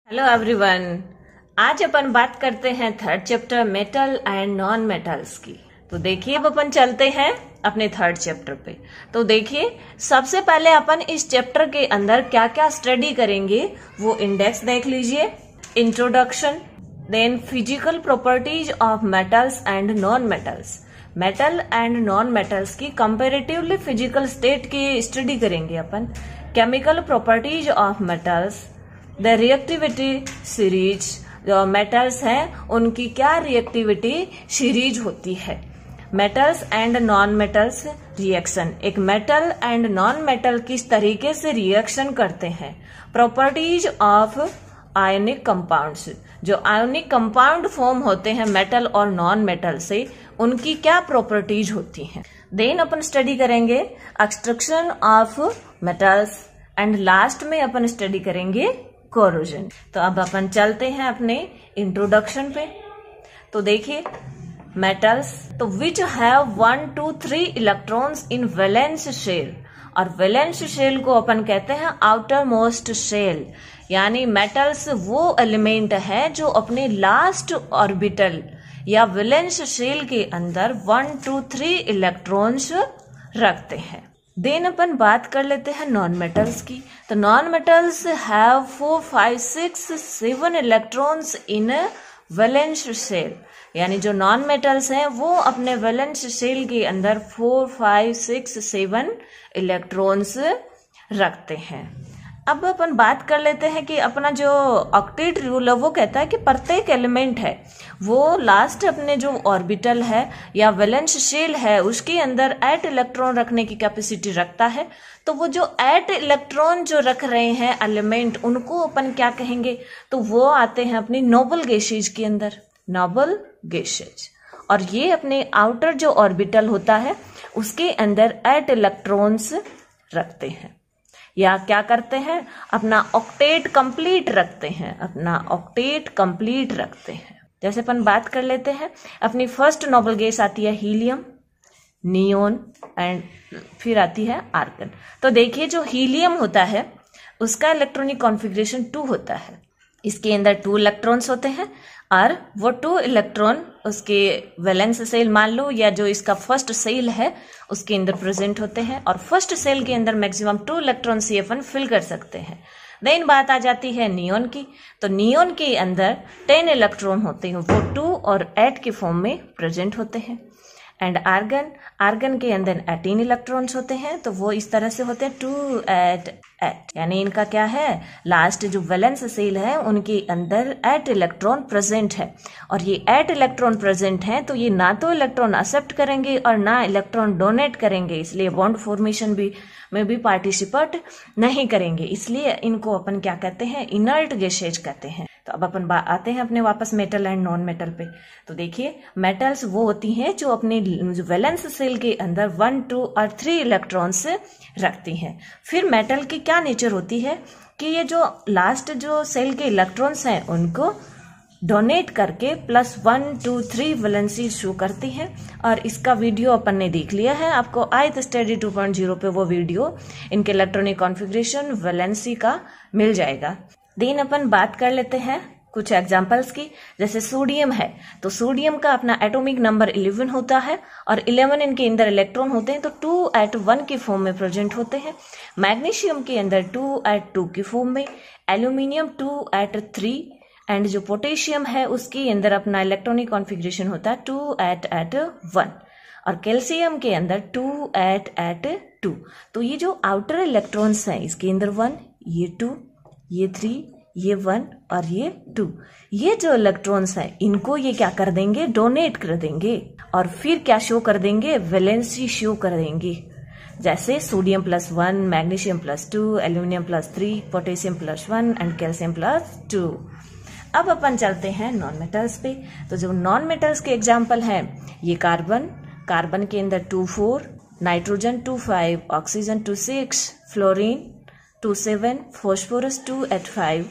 Hello everyone. आज अपन बात करते हैं third chapter metal and non metals की। तो देखिए अब अपन चलते हैं अपने थर्ड चैप्टर पे। तो देखिए सबसे पहले अपन इस चैप्टर के अंदर क्या क्या स्टडी करेंगे वो इंडेक्स देख लीजिए। Introduction, then physical properties of metals and non metals. Metal and non metals की कंपेरेटिवली फिजिकल स्टेट की स्टडी करेंगे अपन। Chemical properties of metals, the reactivity series. जो मेटल्स हैं उनकी क्या रिएक्टिविटी सीरीज होती है। Metals and non metals reaction, एक मेटल एंड नॉन मेटल किस तरीके से रिएक्शन करते हैं। प्रॉपर्टीज ऑफ आयोनिक कंपाउंड्स, जो आयोनिक कंपाउंड फॉर्म होते हैं मेटल और नॉन मेटल से, उनकी क्या प्रॉपर्टीज होती हैं। देन अपन स्टडी करेंगे extraction of metals and last में अपन स्टडी करेंगे कोरोजन। तो अब अपन चलते हैं अपने इंट्रोडक्शन पे। तो देखिए मेटल्स तो which have 1 2 3 electrons in valence shell, और वैलेंस शेल को अपन कहते हैं आउटर मोस्ट शेल। यानी मेटल्स वो एलिमेंट है जो अपने लास्ट ऑर्बिटल या वैलेंस शेल के अंदर 1 2 3 इलेक्ट्रॉन्स रखते हैं। देन अपन बात कर लेते हैं नॉन मेटल्स की। तो non metals have 4 5 6 7 electrons in valence shell. यानी जो नॉन मेटल्स हैं वो अपने वैलेंस शेल के अंदर 4 5 6 7 इलेक्ट्रॉन्स रखते हैं। अब अपन बात कर लेते हैं कि अपना जो ऑक्टेट रूल है वो कहता है कि प्रत्येक एलिमेंट है वो लास्ट अपने जो ऑर्बिटल है या वैलेंस शेल है उसके अंदर 8 इलेक्ट्रॉन रखने की कैपेसिटी रखता है। तो वो जो 8 इलेक्ट्रॉन जो रख रहे हैं एलिमेंट, उनको अपन क्या कहेंगे, तो वो आते हैं अपनी नोबल गैसेज के अंदर, नोबल गैसेज। और ये अपने आउटर जो ऑर्बिटल होता है उसके अंदर 8 इलेक्ट्रॉन्स रखते हैं, या क्या करते हैं, अपना ऑक्टेट कंप्लीट रखते हैं, अपना ऑक्टेट कंप्लीट रखते हैं। जैसे अपन बात कर लेते हैं, अपनी फर्स्ट नोबल गैस आती है हीलियम, नियोन एंड फिर आती है आर्गन। तो देखिए जो हीलियम होता है उसका इलेक्ट्रॉनिक कॉन्फ़िगरेशन 2 होता है। इसके अंदर 2 इलेक्ट्रॉन्स होते हैं और वो 2 इलेक्ट्रॉन उसके वैलेंस सेल मान लो या जो इसका फर्स्ट सेल है उसके अंदर प्रेजेंट होते हैं, और फर्स्ट सेल के अंदर मैक्सिमम 2 इलेक्ट्रॉन से अपन फिल कर सकते हैं। देन बात आ जाती है नियोन की। तो नियोन के अंदर 10 इलेक्ट्रॉन होते हैं, वो 2 और 8 के फॉर्म में प्रेजेंट होते हैं। एंड आर्गन, आर्गन के अंदर 18 इलेक्ट्रॉन्स होते हैं, तो वो इस तरह से होते हैं 2 8 8। यानी इनका क्या है, लास्ट जो वैलेंस सेल है उनके अंदर 8 इलेक्ट्रॉन प्रेजेंट है। और ये 8 इलेक्ट्रॉन प्रेजेंट हैं तो ये ना तो इलेक्ट्रॉन एक्सेप्ट करेंगे और ना इलेक्ट्रॉन डोनेट करेंगे, इसलिए बॉन्ड फॉर्मेशन में भी पार्टिसिपेट नहीं करेंगे। इसलिए इनको अपन क्या कहते हैं, इनर्ट गैसेज कहते हैं। तो अब अपन आते हैं अपने वापस मेटल एंड नॉन मेटल पे। तो देखिए मेटल्स वो होती हैं जो अपने वैलेंस सेल के अंदर 1 2 और 3 इलेक्ट्रॉन्स रखती हैं। फिर मेटल की क्या नेचर होती है कि ये जो लास्ट जो सेल के इलेक्ट्रॉन्स हैं उनको डोनेट करके +1 2 3 वैलेंसी शो करती हैं। और इसका वीडियो अपन ने देख लिया है, आपको आयत स्टडी 2.0 पे वो वीडियो इनके इलेक्ट्रॉनिक कॉन्फ़िगरेशन वैलेंसी का मिल जाएगा। देन अपन बात कर लेते हैं कुछ एग्जाम्पल्स की। जैसे सोडियम है, तो सोडियम का अपना एटॉमिक नंबर 11 होता है और 11 इनके अंदर इलेक्ट्रॉन होते हैं, तो 2 at 1 के फॉर्म में प्रेजेंट होते हैं। मैग्नीशियम के अंदर 2 at 2 के फॉर्म में, एल्यूमिनियम 2 at 3, एंड जो पोटेशियम है उसके अंदर अपना इलेक्ट्रॉनिक कॉन्फ़िगरेशन होता है 2 at 1, और कैल्शियम के अंदर 2 at 2। तो ये जो आउटर इलेक्ट्रॉन्स हैं इसके अंदर 1, ये 2, ये 3, ये 1 और ये 2, ये जो इलेक्ट्रॉन्स हैं इनको ये क्या कर देंगे, डोनेट कर देंगे, और फिर क्या शो कर देंगे, वैलेंसी शो कर देंगे। जैसे sodium +1, magnesium +2, aluminium +3, potassium +1 and calcium +2। अब अपन चलते हैं नॉन मेटल्स पे। तो जो नॉन मेटल्स के एग्जाम्पल हैं, ये कार्बन, कार्बन के अंदर 2 4, nitrogen 2 5, oxygen 2 6, fluorine 2 7, phosphorus 2 at 5,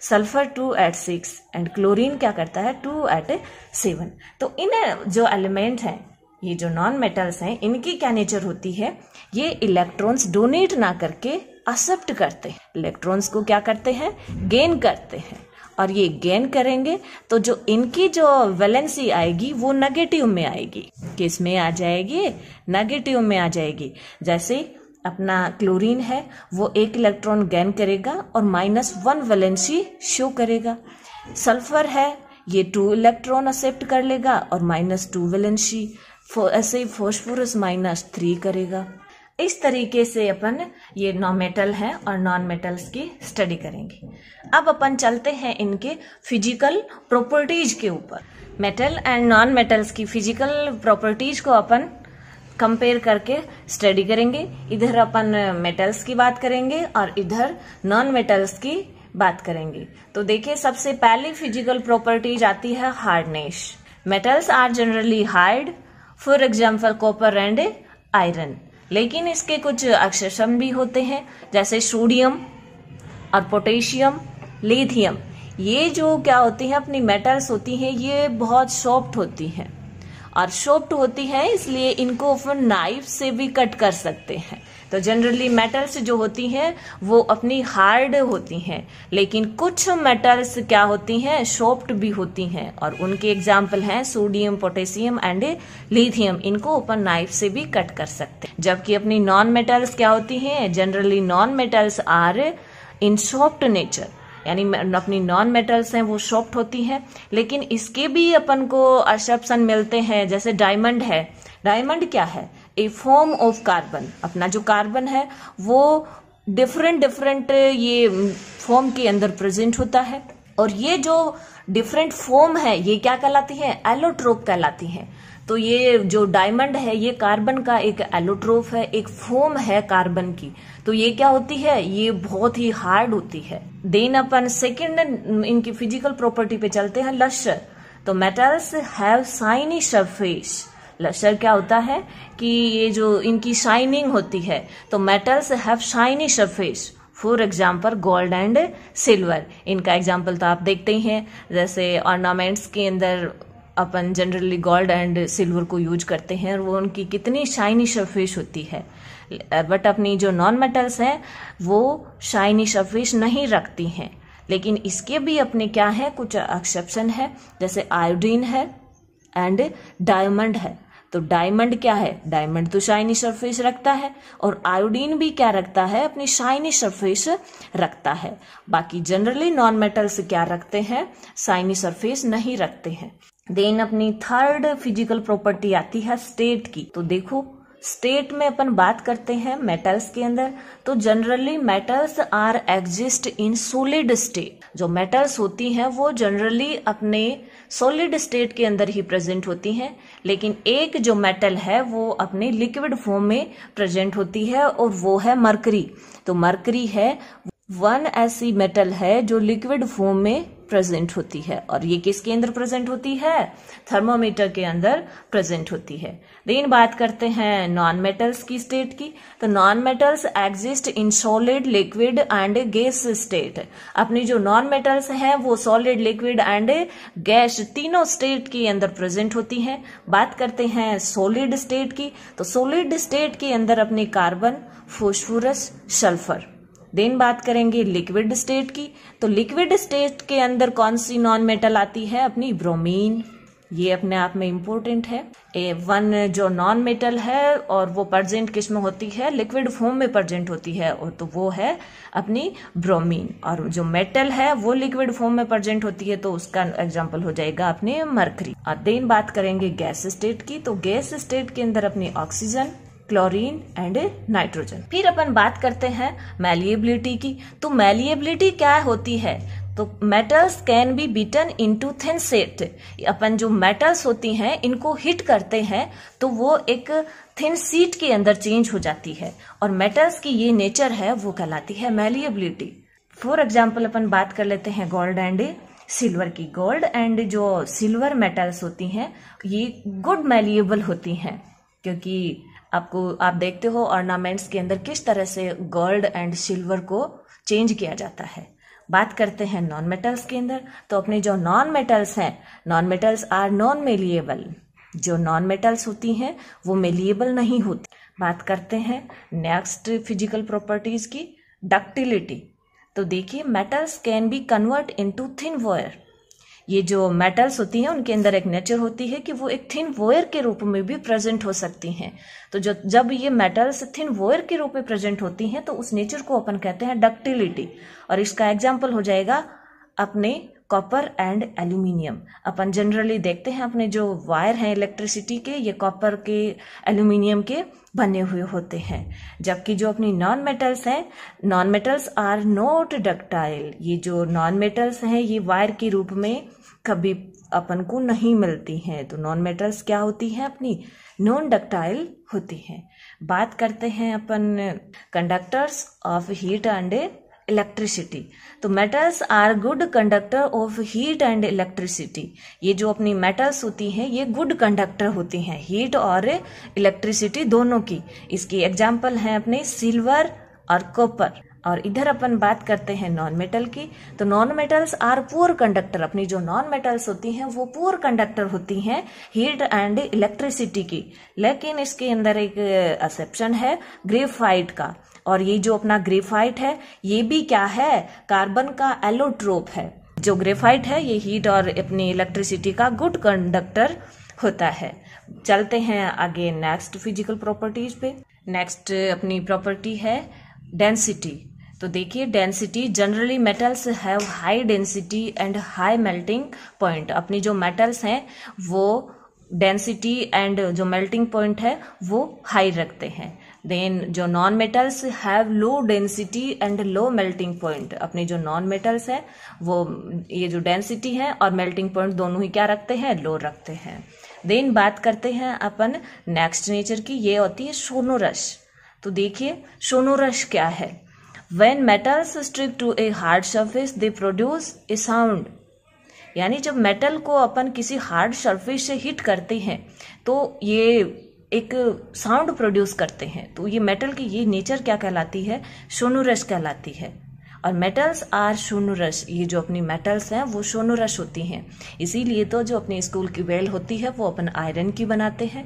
sulphur 2 at 6 and chlorine क्या करता है 2 at 7। तो इन जो एलिमेंट हैं, ये जो नॉन मेटल्स हैं, इनकी क्या नेचर होती है, ये इलेक्ट्रॉन्स डोनेट ना करके एक्सेप्ट करते हैं, इलेक्ट्रॉन्स को क्या करते हैं, गेन करते हैं। और ये गेन करेंगे तो जो इनकी जो वैलेंसी आएगी वो नेगेटिव में आएगी। किस में आ जाएगी? नेगेटिव में आ जाएगी। जैसे अपना क्लोरीन है वो 1 इलेक्ट्रॉन गेन करेगा और -1 वैलेंसी शो करेगा। सल्फर है ये 2 इलेक्ट्रॉन एक्सेप्ट कर लेगा और -2 वैलेंसी। ऐसे ही फॉस्फोरस -3 करेगा। इस तरीके से अपन ये मेटल है और नॉन मेटल्स की स्टडी करेंगे। अब अपन चलते हैं इनके फिजिकल प्रॉपर्टीज के ऊपर। मेटल एंड नॉन मेटल्स की फिजिकल प्रॉपर्टीज को अपन कंपेयर करके स्टडी करेंगे। इधर अपन मेटल्स की बात करेंगे और इधर नॉन मेटल्स की बात करेंगे। तो देखिए सबसे पहली फिजिकल प्रॉपर्टीज आती है hardness. Metals are generally hard, for example copper and iron. लेकिन इसके कुछ एक्सेप्शन भी होते हैं, जैसे सोडियम और पोटेशियम, लिथियम। ये जो क्या होती है अपनी मेटल्स होती हैं, ये बहुत सॉफ्ट होती हैं और सॉफ्ट होती है इसलिए इनको अपन नाइफ से भी कट कर सकते हैं। तो जनरली मेटल्स जो होती हैं वो अपनी हार्ड होती हैं, लेकिन कुछ मेटल्स क्या होती हैं सॉफ्ट भी होती हैं और उनके एग्जाम्पल हैं सोडियम, पोटेशियम एंड लिथियम। इनको अपन नाइफ से भी कट कर सकते हैं। जबकि अपनी नॉन मेटल्स क्या होती हैं, generally non metals are in soft nature, यानी अपनी नॉन मेटल्स हैं वो सॉफ्ट होती हैं। लेकिन इसके भी अपन को एक्सेप्शन मिलते हैं, जैसे डायमंड है। डायमंड क्या है? ए फॉर्म ऑफ कार्बन। अपना जो कार्बन है वो डिफरेंट ये फॉर्म के अंदर प्रेजेंट होता है और ये जो डिफरेंट फॉर्म है ये क्या कहलाती है? एलोट्रोप कहलाती है। तो ये जो डायमंड है ये कार्बन का एक एलोट्रोप है, एक फॉर्म है कार्बन की। तो ये क्या होती है? ये बहुत ही हार्ड होती है। देन अपन सेकेंड इनकी फिजिकल प्रॉपर्टी पे चलते हैं, लस्टर। तो metals have shiny surface. Lustre क्या होता है कि ये जो इनकी शाइनिंग होती है, तो metals have shiny surface. For example gold and silver, इनका एग्जाम्पल तो आप देखते ही हैं। जैसे ऑर्नामेंट्स के अंदर अपन जनरली गोल्ड एंड सिल्वर को यूज करते हैं और वो उनकी कितनी शाइनी सरफेस होती है। बट अपनी जो नॉन मेटल्स हैं वो शाइनी सरफेस नहीं रखती हैं। लेकिन इसके भी अपने क्या है, कुछ एक्सेप्शन है, जैसे आयोडीन है एंड डायमंड है। तो डायमंड क्या है? डायमंड तो शाइनी सरफेस रखता है और आयोडीन भी क्या रखता है? अपनी शाइनी सरफेस रखता है। बाकी जनरली नॉन मेटल्स क्या रखते हैं? शाइनी सरफेस नहीं रखते हैं। देन अपनी थर्ड फिजिकल प्रॉपर्टी आती है स्टेट की। तो देखो स्टेट में अपन बात करते हैं मेटल्स के अंदर, तो generally metals are exist in solid state. जो मेटल्स होती हैं वो जनरली अपने सॉलिड स्टेट के अंदर ही प्रेजेंट होती हैं। लेकिन एक जो मेटल है वो अपने लिक्विड फॉर्म में प्रेजेंट होती है और वो है मरकरी। तो मरकरी है वन ऐसी मेटल है जो लिक्विड फॉर्म में प्रेजेंट होती है और ये किसके अंदर प्रेजेंट होती है? थर्मोमीटर के अंदर प्रेजेंट होती है। देन बात करते हैं नॉन मेटल्स की स्टेट की। तो non metals exist in solid, liquid and gas state. अपनी जो नॉन मेटल्स हैं वो सॉलिड, लिक्विड एंड गैस तीनों स्टेट के अंदर प्रेजेंट होती हैं। बात करते हैं सॉलिड स्टेट की। तो सॉलिड स्टेट के अंदर अपने कार्बन, फॉस्फोरस, सल्फर। देन बात करेंगे लिक्विड स्टेट की। तो लिक्विड स्टेट के अंदर कौन सी नॉन मेटल आती है? अपनी ब्रोमीन। ये अपने आप में इंपॉर्टेंट है। वन जो नॉन मेटल है और वो प्रेजेंट किस में होती है? लिक्विड फॉर्म में प्रेजेंट होती है और तो वो है अपनी ब्रोमीन। और जो मेटल है वो लिक्विड फॉर्म में प्रेजेंट होती है तो उसका एग्जांपल हो जाएगा अपने मरकरी। और देन बात करेंगे गैस स्टेट की। तो गैस स्टेट के अंदर अपनी ऑक्सीजन, क्लोरीन एंड नाइट्रोजन। फिर अपन बात करते हैं मैलिएबिलिटी की। तो मैलिएबिलिटी क्या होती है? तो metals can be beaten into thin sheet. अपन जो मेटल्स होती हैं इनको हिट करते हैं तो वो एक थिन शीट के अंदर चेंज हो जाती है और मेटल्स की ये नेचर है वो कहलाती है मैलिएबिलिटी। फॉर एग्जाम्पल अपन बात कर लेते हैं गोल्ड एंड सिल्वर की। गोल्ड एंड जो सिल्वर मेटल्स होती हैं ये गुड मैलिएबल होती हैं, क्योंकि आप देखते हो ऑर्नामेंट्स के अंदर किस तरह से गोल्ड एंड सिल्वर को चेंज किया जाता है। बात करते हैं नॉन मेटल्स के अंदर। तो अपने जो नॉन मेटल्स हैं, non metals are non malleable. जो नॉन मेटल्स होती हैं वो मेलिएबल नहीं होती। बात करते हैं नेक्स्ट फिजिकल प्रॉपर्टीज की, डक्टिलिटी। तो देखिए metals can be convert into thin wire. ये जो मेटल्स होती हैं उनके अंदर एक नेचर होती है कि वो एक थिन वायर के रूप में भी प्रेजेंट हो सकती हैं। तो जब ये मेटल्स थिन वायर के रूप में प्रेजेंट होती हैं तो उस नेचर को अपन कहते हैं डक्टिलिटी। और इसका एग्जाम्पल हो जाएगा अपने copper and aluminium. Upon generally देखते हैं अपने जो वायर हैं इलेक्ट्रिसिटी के, ये कॉपर के एल्यूमिनियम के बने हुए होते हैं। जबकि जो अपनी नॉन मेटल्स हैं, non metals are not ductile. ये जो नॉन मेटल्स हैं ये वायर के रूप में कभी अपन को नहीं मिलती हैं। तो नॉन मेटल्स क्या होती हैं, अपनी नॉन डक्टाइल होती हैं। बात करते हैं अपन conductors of heat and electricity. तो metals are good conductor of heat and electricity. ये जो अपनी मेटल्स होती हैं ये गुड कंडक्टर होती हैं हीट और इलेक्ट्रिसिटी दोनों की। इसकी एग्जाम्पल हैं अपने सिल्वर और कॉपर। और इधर अपन बात करते हैं नॉन मेटल की। तो non metals are poor conductor. अपनी जो नॉन मेटल्स होती हैं वो पुअर कंडक्टर होती हैं हीट एंड इलेक्ट्रिसिटी की। लेकिन इसके अंदर एक एक्सेप्शन है ग्रेफाइट का। और ये जो अपना ग्रेफाइट है ये भी क्या है, कार्बन का एलोट्रोप है। जो ग्रेफाइट है ये हीट और अपनी इलेक्ट्रिसिटी का गुड कंडक्टर होता है। चलते हैं आगे नेक्स्ट फिजिकल प्रॉपर्टीज पे। नेक्स्ट अपनी प्रॉपर्टी है डेंसिटी। तो देखिए density, generally metals have high density and high melting point. अपनी जो मेटल्स हैं वो डेंसिटी एंड जो मेल्टिंग पॉइंट है वो हाई रखते हैं। देन जो non metals have low density and low melting point. अपने जो नॉन मेटल्स है वो ये जो डेंसिटी है और मेल्टिंग पॉइंट दोनों ही क्या रखते हैं, लो रखते हैं। देन बात करते हैं अपन नेक्स्ट नेचर की, ये होती है सोनोरस। तो देखिए सोनोरस क्या है, when metals strike to a hard surface they produce a sound. यानी जब मेटल को अपन किसी हार्ड सरफेस से हिट करते हैं तो ये एक साउंड प्रोड्यूस करते हैं। तो ये मेटल की ये नेचर क्या कहलाती है, सोनोरस कहलाती है। और मेटल्स आर सोनोरस। ये जो अपनी मेटल्स हैं वो सोनोरस होती हैं। इसीलिए तो जो अपनी स्कूल की बेल होती है वो अपन आयरन की बनाते हैं,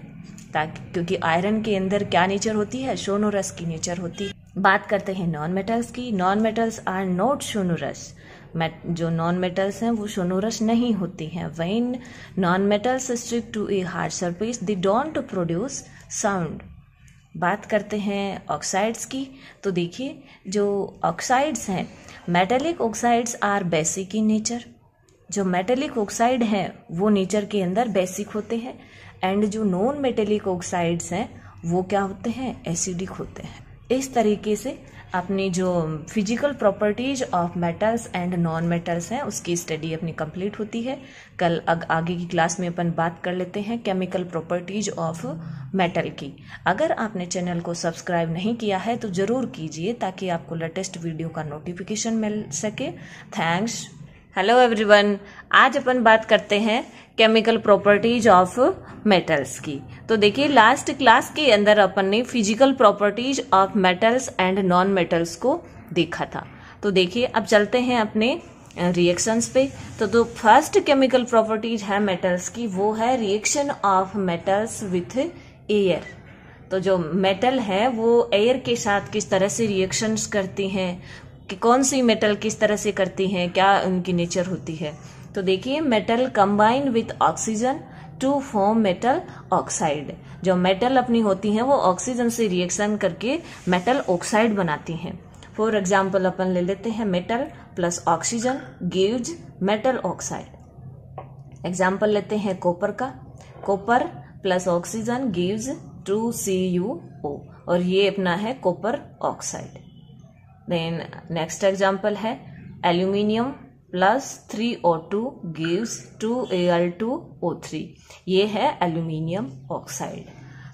ताकि क्योंकि आयरन के अंदर क्या नेचर होती है, सोनोरस की नेचर होती है। बात करते हैं नॉन मेटल्स की। Non metals are not sonorous. जो नॉन मेटल्स हैं वो सोनोरस नहीं होती हैं। When non metals stick to a hard surface they don't produce sound. बात करते हैं ऑक्साइड्स की। तो देखिए जो ऑक्साइड्स हैं, metallic oxides are basic in nature. जो मेटेलिक ऑक्साइड हैं वो नेचर के अंदर बेसिक होते हैं। एंड जो नॉन मेटेलिक ऑक्साइड्स हैं वो क्या होते हैं, एसिडिक होते हैं। इस तरीके से अपनी जो physical properties of metals and non metals हैं उसकी स्टडी अपनी कंप्लीट होती है। कल आगे की क्लास में अपन बात कर लेते हैं केमिकल प्रॉपर्टीज ऑफ मेटल की। अगर आपने चैनल को सब्सक्राइब नहीं किया है तो जरूर कीजिए ताकि आपको लेटेस्ट वीडियो का नोटिफिकेशन मिल सके। थैंक्स। हेलो एवरीवन, आज अपन बात करते हैं केमिकल प्रॉपर्टीज ऑफ मेटल्स की। तो देखिए लास्ट क्लास के अंदर अपन ने physical properties of metals and non metals को देखा था। तो देखिए अब चलते हैं अपने रिएक्शंस पे। तो फर्स्ट केमिकल प्रॉपर्टीज है मेटल्स की, वो है reaction of metals with air. तो जो मेटल है वो एयर के साथ किस तरह से रिएक्शंस करती हैं, कि कौन सी मेटल किस तरह से करती हैं, क्या उनकी नेचर होती है। तो देखिए metal combine with oxygen to form metal oxide. जो मेटल अपनी होती हैं वो ऑक्सीजन से रिएक्शन करके मेटल ऑक्साइड बनाती हैं। फॉर एग्जाम्पल अपन ले लेते हैं metal plus oxygen gives metal oxide. Example लेते हैं कॉपर का, copper plus oxygen gives 2CuO और ये अपना है copper oxide. Then next example है aluminium plus 3O2 gives 2Al2O3। ये है एल्यूमिनियम ऑक्साइड।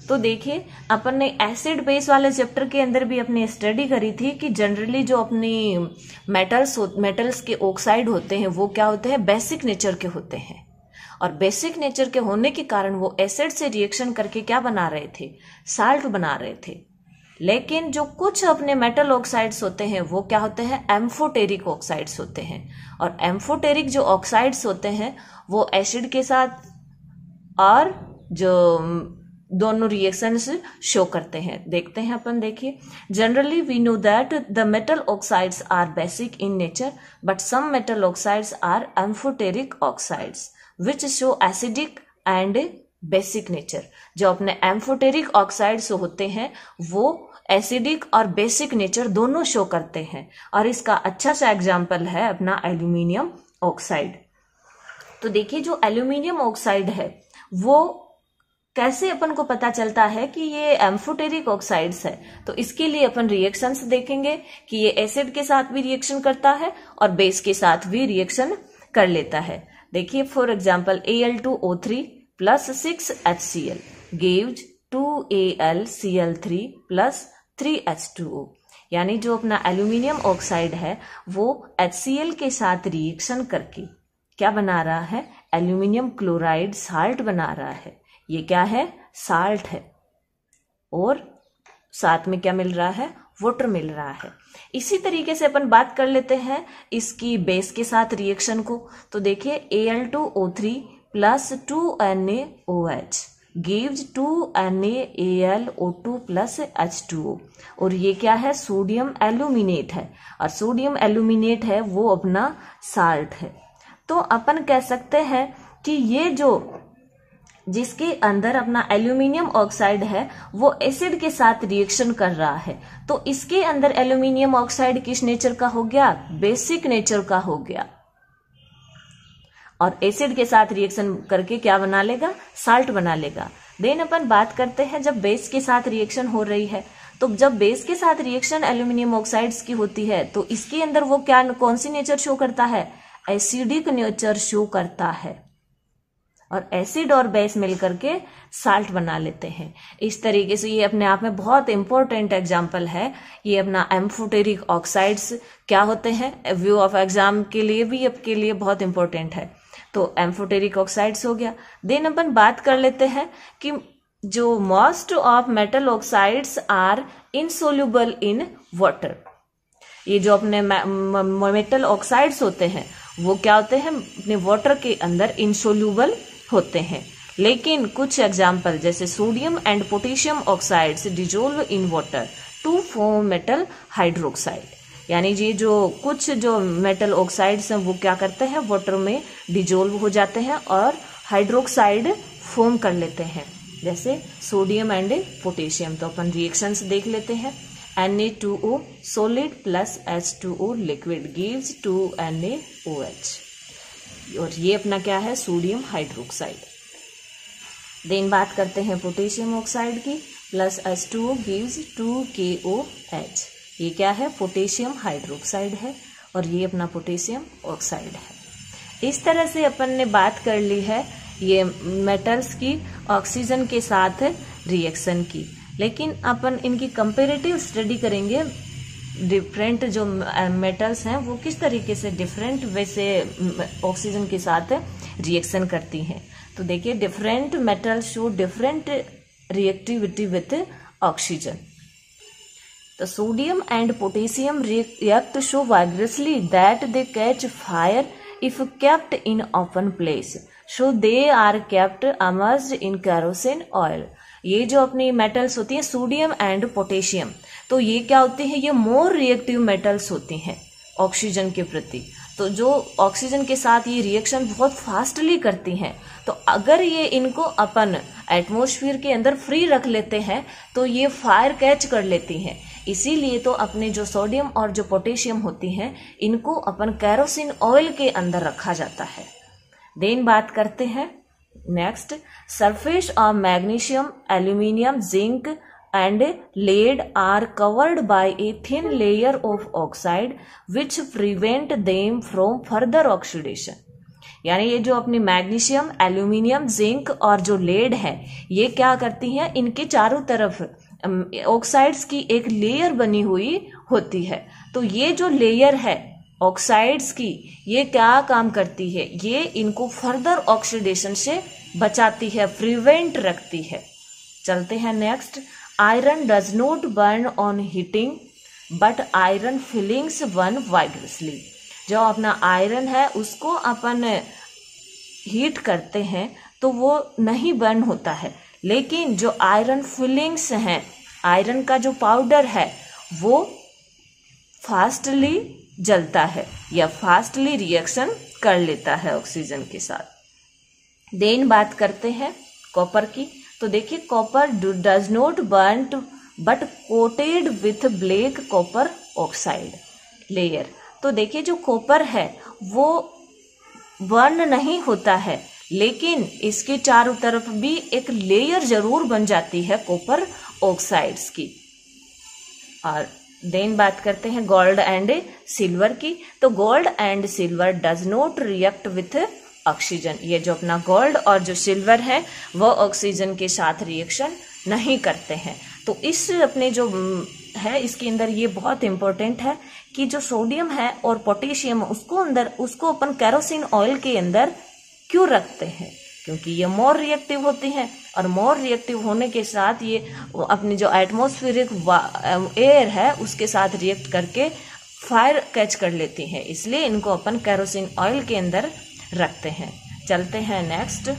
तो देखिए अपन ने एसिड बेस वाले चैप्टर के अंदर भी अपनी स्टडी करी थी कि जनरली जो अपनी मेटल्स के ऑक्साइड होते हैं वो क्या होते हैं, बेसिक नेचर के होते हैं। और बेसिक नेचर के होने के कारण वो एसिड से रिएक्शन करके क्या बना रहे थे, साल्ट बना रहे थे। लेकिन जो कुछ अपने मेटल ऑक्साइड्स होते हैं वो क्या होते हैं, एम्फोटेरिक ऑक्साइड्स होते हैं। और एम्फोटेरिक जो ऑक्साइड्स होते हैं वो एसिड के साथ और जो दोनों रिएक्शंस शो करते हैं। देखते हैं अपन, देखिए generally we know that the metal oxides are basic in nature but some metal oxides are amphoteric oxides which show acidic and basic nature. जो अपने एम्फोटेरिक ऑक्साइड्स होते हैं वो एसिडिक और बेसिक नेचर दोनों शो करते हैं, और इसका अच्छा सा एग्जाम्पल है अपना एल्यूमिनियम ऑक्साइड। तो देखिए जो एल्यूमिनियम ऑक्साइड है वो कैसे अपन को पता चलता है कि ये एम्फोटेरिक ऑक्साइड्स है, तो इसके लिए अपन रिएक्शंस देखेंगे कि ये एसिड के साथ भी रिएक्शन करता है और बेस के साथ भी रिएक्शन कर लेता है। देखिए for example Al2O3 plus 6HCl gives 2AlCl3 plus 3H2O। यानी जो अपना एल्यूमिनियम ऑक्साइड है वो HCl के साथ रिएक्शन करके क्या बना रहा है, एल्यूमिनियम क्लोराइड साल्ट बना रहा है। ये क्या है, साल्ट है, और साथ में क्या मिल रहा है, वाटर मिल रहा है। इसी तरीके से अपन बात कर लेते हैं इसकी बेस के साथ रिएक्शन को। तो देखिए Al2O3 plus 2NaOH gives 2NaAlO2 plus H2O। और ये क्या है, सोडियम एल्यूमिनेट है, और सोडियम एल्यूमिनेट है वो अपना साल्ट है। तो अपन कह सकते हैं कि ये जो जिसके अंदर अपना एल्यूमिनियम ऑक्साइड है वो एसिड के साथ रिएक्शन कर रहा है, तो इसके अंदर एल्यूमिनियम ऑक्साइड किस नेचर का हो गया, बेसिक नेचर का हो गया, और एसिड के साथ रिएक्शन करके क्या बना लेगा, साल्ट बना लेगा। देन अपन बात करते हैं जब बेस के साथ रिएक्शन हो रही है, तो जब बेस के साथ रिएक्शन एल्यूमिनियम ऑक्साइड्स की होती है तो इसके अंदर वो क्या, कौन सी नेचर शो करता है, एसिडिक नेचर शो करता है, और एसिड और बेस मिलकर के साल्ट बना लेते हैं। इस तरीके से ये अपने आप में बहुत इंपॉर्टेंट एग्जाम्पल है। ये अपना एम्फोटेरिक ऑक्साइड्स क्या होते हैं, व्यू ऑफ एग्जाम के लिए भी आपके लिए बहुत इंपॉर्टेंट है। तो एम्फोटेरिक ऑक्साइड्स हो गया। देन अपन बात कर लेते हैं कि जो most of metal oxides are insoluble in water. ये जो अपने मेटल ऑक्साइड्स होते हैं वो क्या होते हैं, अपने वाटर के अंदर इनसोल्यूबल होते हैं। लेकिन कुछ एग्जाम्पल जैसे sodium and potassium oxides dissolve in water to form metal hydroxide. यानी ये जो कुछ जो मेटल ऑक्साइड्स हैं वो क्या करते हैं, वाटर में डिजोल्व हो जाते हैं और हाइड्रोक्साइड फॉर्म कर लेते हैं, जैसे सोडियम एंड पोटेशियम। तो अपन रिएक्शंस देख लेते हैं। Na2O solid plus H2O liquid gives 2NaOH, और ये अपना क्या है, सोडियम हाइड्रोक्साइड। देन बात करते हैं पोटेशियम ऑक्साइड की, प्लस H2O gives 2KOH। ये क्या है, पोटेशियम हाइड्रोक्साइड है, और ये अपना पोटेशियम ऑक्साइड है। इस तरह से अपन ने बात कर ली है ये मेटल्स की ऑक्सीजन के साथ रिएक्शन की। लेकिन अपन इनकी कंपेरेटिव स्टडी करेंगे, डिफरेंट जो मेटल्स हैं वो किस तरीके से डिफरेंट वे से ऑक्सीजन के साथ रिएक्शन करती हैं। तो देखिए different metal show different reactivity with oxygen. तो sodium and potassium react so vigorously that they catch fire if kept in open place, so they are kept immersed in kerosene oil। ये जो अपनी metals होती हैं sodium and potassium, तो ये क्या होती है, ये मोर रिएक्टिव मेटल्स होती हैं ऑक्सीजन के प्रति। तो जो ऑक्सीजन के साथ ये रिएक्शन बहुत फास्टली करती हैं, तो अगर ये इनको अपन एटमॉस्फेयर के अंदर फ्री रख लेते हैं तो ये फायर कैच कर लेती हैं। इसीलिए तो अपने जो सोडियम और जो पोटेशियम होती हैं इनको अपन केरोसिन ऑयल के अंदर रखा जाता है। देन बात करते हैं next, surface of magnesium, aluminium, zinc and lead are covered by a thin layer of oxide which prevent them from further oxidation। यानी ये जो अपनी मैग्नीशियम, एल्यूमिनियम, जिंक और जो लेड है ये क्या करती हैं, इनके चारों तरफ ऑक्साइड्स की एक लेयर बनी हुई होती है। तो ये जो लेयर है ऑक्साइड्स की ये क्या काम करती है, ये इनको फर्दर ऑक्सीडेशन से बचाती है, प्रिवेंट रखती है। चलते हैं next, iron does not burn on heating but iron filings burn vigorously. जो अपना आयरन है उसको अपन हीट करते हैं तो वो नहीं बर्न होता है, लेकिन जो आयरन फिलिंग्स हैं, आयरन का जो पाउडर है वो फास्टली जलता है या फास्टली रिएक्शन कर लेता है ऑक्सीजन के साथ। देन बात करते हैं कॉपर की। तो देखिए copper does not burn but coated with black copper oxide layer. तो देखिए जो कॉपर है वो बर्न नहीं होता है, लेकिन इसके चारों तरफ भी एक लेयर जरूर बन जाती है कॉपर ऑक्साइड्स की। और देन बात करते हैं गोल्ड एंड सिल्वर की। तो gold and silver does not react with oxygen. ये जो अपना गोल्ड और जो सिल्वर है वो ऑक्सीजन के साथ रिएक्शन नहीं करते हैं। तो इस अपने जो है इसके अंदर ये बहुत इंपॉर्टेंट है कि जो सोडियम है और पोटेशियम उसको अपन केरोसिन ऑयल के अंदर क्यों रखते हैं, क्योंकि ये मोर रिएक्टिव होती हैं और मोर रिएक्टिव होने के साथ ये अपनी जो एटमॉस्फेरिक एयर है उसके साथ रिएक्ट करके फायर कैच कर लेती हैं, इसलिए इनको अपन केरोसिन ऑयल के अंदर रखते हैं। चलते हैं नेक्स्ट।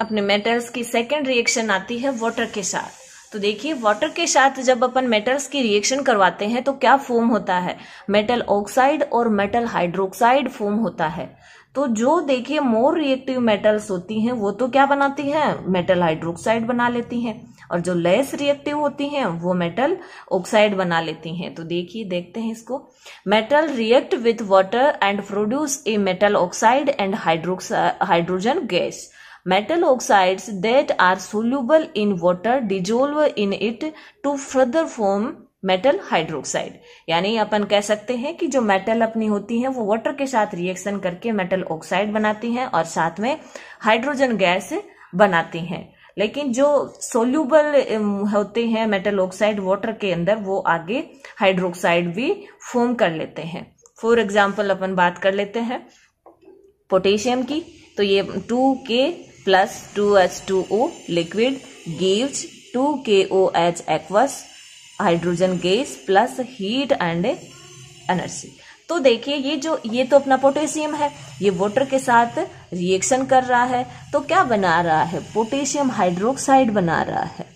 अपने मेटल्स की सेकेंड रिएक्शन आती है वाटर के साथ। तो देखिए वाटर के साथ जब अपन मेटल्स की रिएक्शन करवाते हैं तो क्या फॉर्म होता है, मेटल ऑक्साइड और मेटल हाइड्रोक्साइड फॉर्म होता है। तो जो देखिए मोर रिएक्टिव मेटल्स होती हैं वो तो क्या बनाती हैं, मेटल हाइड्रोक्साइड बना लेती हैं, और जो लेस रिएक्टिव होती हैं वो मेटल ऑक्साइड बना लेती हैं। तो देखिए देखते हैं इसको। Metal react with water and produce a metal oxide and hydrogen gas. Metal oxides that are soluble in water dissolve in it to further form metal hydroxide। यानी अपन कह सकते हैं कि जो मेटल अपनी होती है वो वाटर के साथ रिएक्शन करके मेटल ऑक्साइड बनाती हैं और साथ में हाइड्रोजन गैस बनाती हैं। लेकिन जो सोल्यूबल होते हैं मेटल ऑक्साइड वाटर के अंदर वो आगे हाइड्रोक्साइड भी फॉर्म कर लेते हैं। फॉर एग्जाम्पल अपन बात कर लेते हैं पोटेशियम की। तो ये 2K plus 2H2O liquid gives 2KOH aqueous hydrogen gas plus heat and energy। तो देखिए ये तो अपना पोटेशियम है, ये वाटर के साथ रिएक्शन कर रहा है तो क्या बना रहा है, पोटेशियम हाइड्रोक्साइड बना रहा है,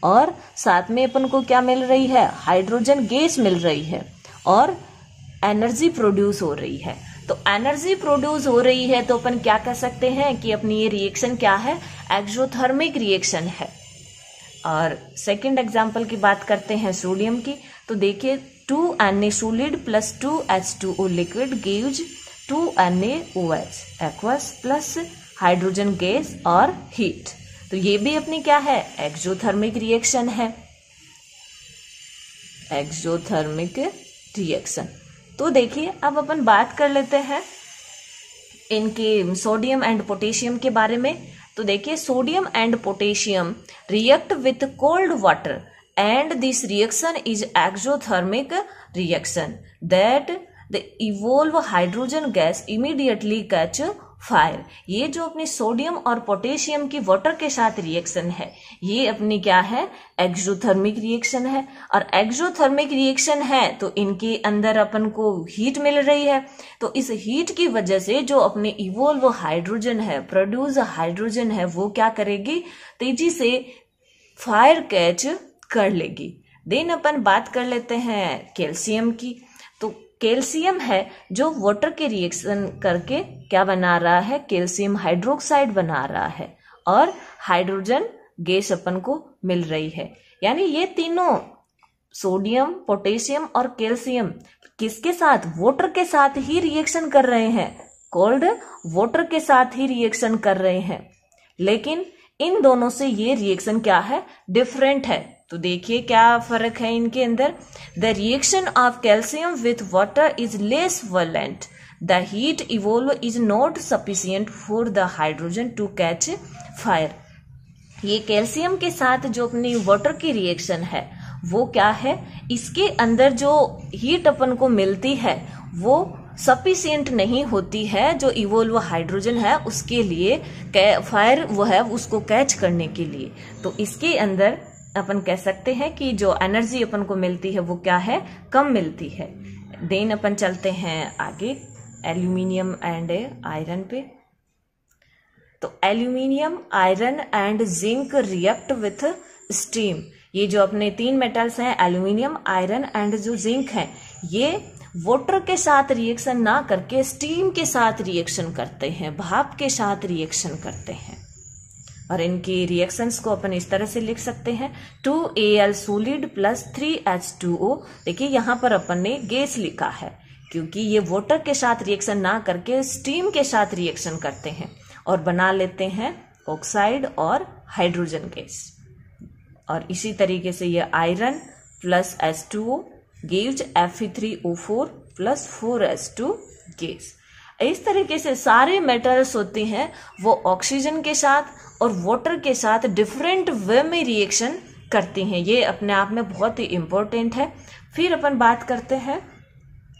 और साथ में अपन को क्या मिल रही है, हाइड्रोजन गैस मिल रही है और एनर्जी प्रोड्यूस हो रही है। तो एनर्जी प्रोड्यूस हो रही है तो अपन क्या कह सकते हैं कि अपनी ये रिएक्शन क्या है, एक्सोथर्मिक रिएक्शन है। और सेकंड एग्जांपल की बात करते हैं सोडियम की। तो देखिए 2Na solid plus 2H2O liquid gives 2NaOH aqueous plus hydrogen gas और हीट। तो ये भी अपनी क्या है, एक्सोथर्मिक रिएक्शन है, एक्सोथर्मिक रिएक्शन। तो देखिए अब अपन बात कर लेते हैं इनके सोडियम एंड पोटेशियम के बारे में। तो देखिए sodium and potassium react with cold water and this reaction is exothermic reaction that the evolve hydrogen gas immediately catch fire. ये जो अपनी सोडियम और पोटेशियम की वाटर के साथ रिएक्शन है ये अपनी क्या है, एक्सोथर्मिक रिएक्शन है। और एक्सोथर्मिक रिएक्शन है तो इनके अंदर अपन को हीट मिल रही है, तो इस हीट की वजह से जो अपने इवोल्व हाइड्रोजन है, प्रोड्यूस हाइड्रोजन है, वो क्या करेगी, तेजी से फायर कैच कर लेगी। देन अपन बात कर लेते हैं कैल्शियम की। तो कैल्शियम है जो वाटर के रिएक्शन करके क्या बना रहा है, कैल्शियम हाइड्रोक्साइड बना रहा है और हाइड्रोजन गैस अपन को मिल रही है। यानी ये तीनों सोडियम, पोटेशियम और कैल्शियम किसके साथ, वाटर के साथ ही रिएक्शन कर रहे हैं, कोल्ड वाटर के साथ ही रिएक्शन कर रहे हैं। लेकिन इन दोनों से ये रिएक्शन क्या है, डिफरेंट है। तो देखिए क्या फर्क है इनके अंदर। The reaction of calcium with water is less violent, the heat evolve is not sufficient for the hydrogen to catch fire. ये कैल्शियम के साथ जो अपनी वाटर की रिएक्शन है वो क्या है, इसके अंदर जो हीट अपन को मिलती है वो सफिशिएंट नहीं होती है, जो इवोल्व हाइड्रोजन है उसके लिए, फायर वो है उसको कैच करने के लिए। तो इसके अंदर अपन कह सकते हैं कि जो एनर्जी अपन को मिलती है वो क्या है, कम मिलती है। देन अपन चलते हैं आगे एल्यूमिनियम एंड आयरन पे। तो aluminium, iron and zinc react with steam. ये जो अपने 3 मेटल्स हैं, एल्यूमिनियम, आयरन एंड जो जिंक है, ये वाटर के साथ रिएक्शन ना करके स्टीम के साथ रिएक्शन करते हैं, भाप के साथ रिएक्शन करते हैं। और इनकी रिएक्शंस को अपन इस तरह से लिख सकते हैं 2Al सोलिड प्लस 3H2O। देखिए यहाँ पर अपन ने गैस लिखा है क्योंकि ये वाटर के साथ रिएक्शन ना करके स्टीम के साथ रिएक्शन करते हैं और बना लेते हैं ऑक्साइड और हाइड्रोजन गैस। और इसी तरीके से ये iron plus H2O gives Fe3O4 plus 4H2 gas. इस तरीके से सारे मेटल्स होते हैं वो ऑक्सीजन के साथ और वाटर के साथ डिफरेंट वे में रिएक्शन करती हैं। ये अपने आप में बहुत ही इंपॉर्टेंट है। फिर अपन बात करते हैं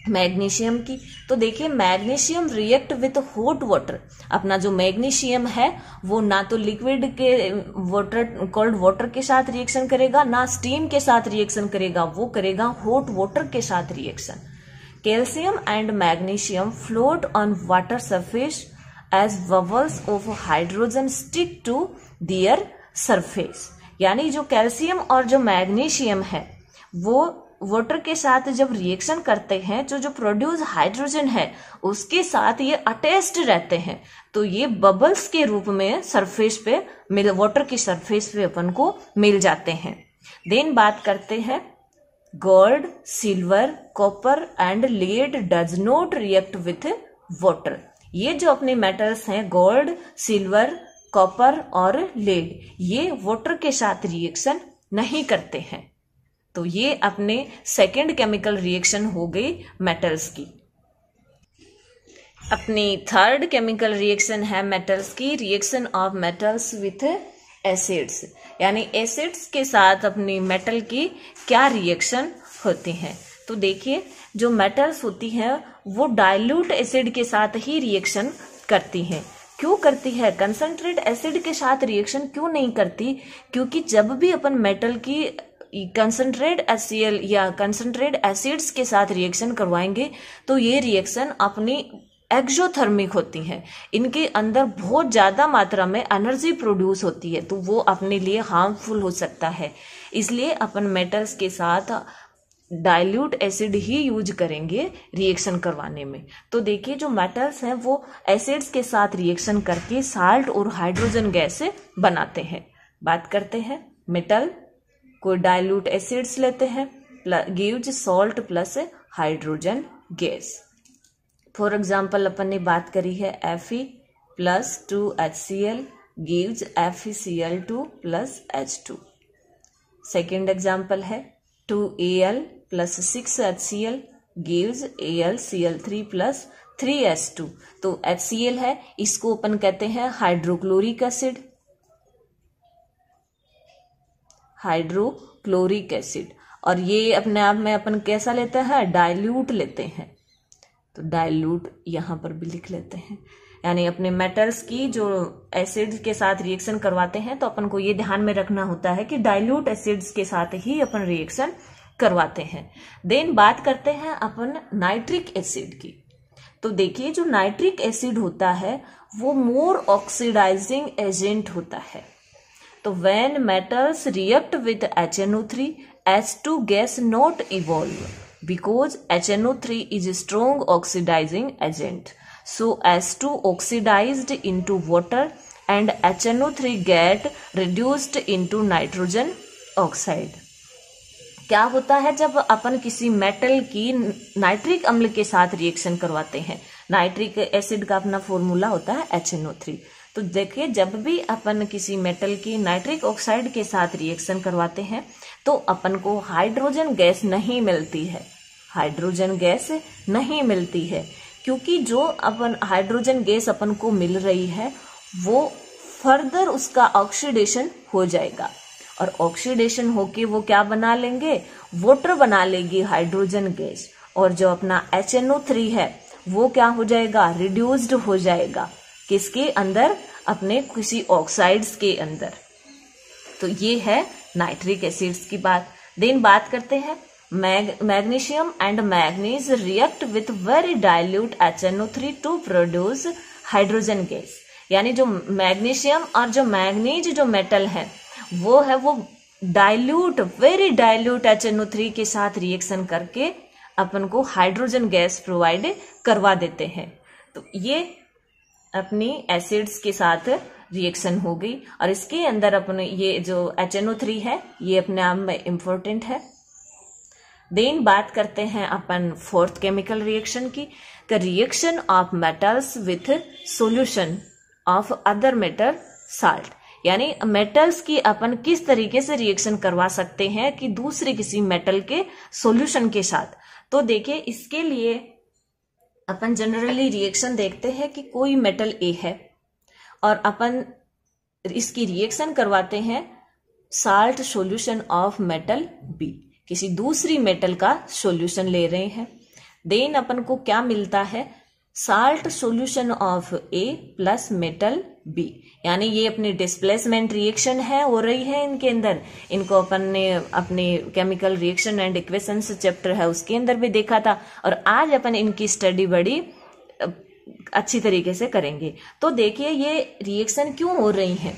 मैग्नीशियम की। तो देखिए magnesium react with hot water. अपना जो मैग्नीशियम है वो ना तो लिक्विड के वाटर, कोल्ड वाटर के साथ रिएक्शन करेगा, ना स्टीम के साथ रिएक्शन करेगा, वो करेगा हॉट वाटर के साथ reaction. Calcium and magnesium float on water surface as bubbles of hydrogen stick to their surface. यानी जो कैल्शियम और जो मैग्नीशियम है वो वाटर के साथ जब रिएक्शन करते हैं तो जो प्रोड्यूस हाइड्रोजन है उसके साथ ये अटैच्ड रहते हैं, तो ये बबल्स के रूप में सरफेस पे वाटर की सरफेस पे अपन को मिल जाते हैं। देन बात करते हैं gold, silver, copper and lead does not react with water. ये जो अपने मेटल्स हैं गोल्ड, सिल्वर, कॉपर और लेड, ये वाटर के साथ रिएक्शन नहीं करते हैं। तो ये अपने सेकेंड केमिकल रिएक्शन हो गई मेटल्स की। अपनी थर्ड केमिकल रिएक्शन है मेटल्स की, reaction of metals with acids. यानी एसिड्स के साथ अपनी मेटल की क्या रिएक्शन होती है। तो देखिए जो मेटल्स होती हैं वो डाइल्यूट एसिड के साथ ही रिएक्शन करती हैं। क्यों करती है? कंसंट्रेट एसिड के साथ रिएक्शन क्यों नहीं करती? क्योंकि जब भी अपन मेटल की कंसंट्रेट HCl या कंसंट्रेट एसिड्स के साथ रिएक्शन करवाएंगे तो ये रिएक्शन अपनी एक्सोथर्मिक होती है। इनके अंदर बहुत ज्यादा मात्रा में एनर्जी प्रोड्यूस होती है, तो वो अपने लिए हार्मफुल हो सकता है। इसलिए अपन मेटल्स के साथ डाइल्यूट एसिड ही यूज करेंगे रिएक्शन करवाने में। तो देखिए जो मेटल्स हैं वो एसिड्स के साथ रिएक्शन करके साल्ट और हाइड्रोजन गैस बनाते हैं। बात करते हैं मेटल कोई डाइल्यूट एसिड्स लेते हैं, gives salt plus hydrogen gas. For example अपन ने बात करी है Fe plus 2HCl gives FeCl2 plus H2। Second example है 2Al plus 6HCl gives AlCl3 plus 3H2। तो HCl है, इसको अपन कहते हैं हाइड्रोक्लोरिक एसिड, हाइड्रोक्लोरिक एसिड। और ये अपने आप में अपन कैसा लेते हैं? डाइल्यूट लेते हैं। तो डाइल्यूट यहां पर भी लिख लेते हैं। यानी अपने मेटल्स की जो एसिड के साथ रिएक्शन करवाते हैं तो अपन को ये ध्यान में रखना होता है कि डाइल्यूट एसिड्स के साथ ही अपन रिएक्शन करवाते हैं। देन बात करते हैं अपन नाइट्रिक एसिड की। तो देखिए जो नाइट्रिक एसिड होता है वो मोर ऑक्सीडाइजिंग एजेंट होता है। तो when metals react with HNO3, H2 gas not evolve because HNO3 is a strong oxidizing agent. So H2 oxidized into water and HNO3 get reduced into nitrogen oxide. क्या होता है जब अपन किसी मेटल की nitric अम्ल के साथ रिएक्शन करवाते हैं? नाइट्रिक एसिड का अपना फॉर्मूला होता है HNO3। तो देखिए जब भी अपन किसी मेटल की नाइट्रिक ऑक्साइड के साथ रिएक्शन करवाते हैं तो अपन को हाइड्रोजन गैस नहीं मिलती है, हाइड्रोजन गैस नहीं मिलती है, क्योंकि जो अपन हाइड्रोजन गैस अपन को मिल रही है वो फर्दर उसका ऑक्सीडेशन हो जाएगा और ऑक्सीडेशन होके वो क्या बना लेंगे? वाटर बना लेगी हाइड्रोजन गैस। और जो अपना HNO3 है वो क्या हो जाएगा? रिड्यूस्ड हो जाएगा। किसके अंदर? अपने किसी ऑक्साइड्स के अंदर। तो ये है नाइट्रिक एसिड्स की बात। देन बात करते हैं magnesium and manganese react with very dilute HNO3 to produce hydrogen gas. यानी जो मैग्नीशियम और जो मैग्नीज जो मेटल है वो डाइल्यूट, वेरी डाइल्यूट HNO3 के साथ रिएक्शन करके अपन को हाइड्रोजन गैस प्रोवाइड करवा देते हैं। तो ये अपनी एसिड्स के साथ रिएक्शन हो गई और इसके अंदर अपने ये जो HNO3 है ये अपने आप में इम्पोर्टेंट है। देन बात करते हैं अपन फोर्थ केमिकल रिएक्शन की, reaction of metals with solution of other metal salt, यानी मेटल्स की अपन किस तरीके से रिएक्शन करवा सकते हैं कि दूसरे किसी मेटल के सॉल्यूशन के साथ। तो देखिए इसके लिए अपन जनरली रिएक्शन देखते हैं कि कोई मेटल ए है और अपन इसकी रिएक्शन करवाते हैं salt solution of metal B, किसी दूसरी मेटल का सॉल्यूशन ले रहे हैं। देन अपन को क्या मिलता है, salt solution of A plus metal B, यानी ये अपनी डिस्प्लेसमेंट रिएक्शन है हो रही है इनके अंदर। इनको अपन ने अपने chemical reaction and equations chapter है उसके अंदर भी देखा था और आज अपन इनकी स्टडी बड़ी अच्छी तरीके से करेंगे। तो देखिए ये रिएक्शन क्यों हो रही है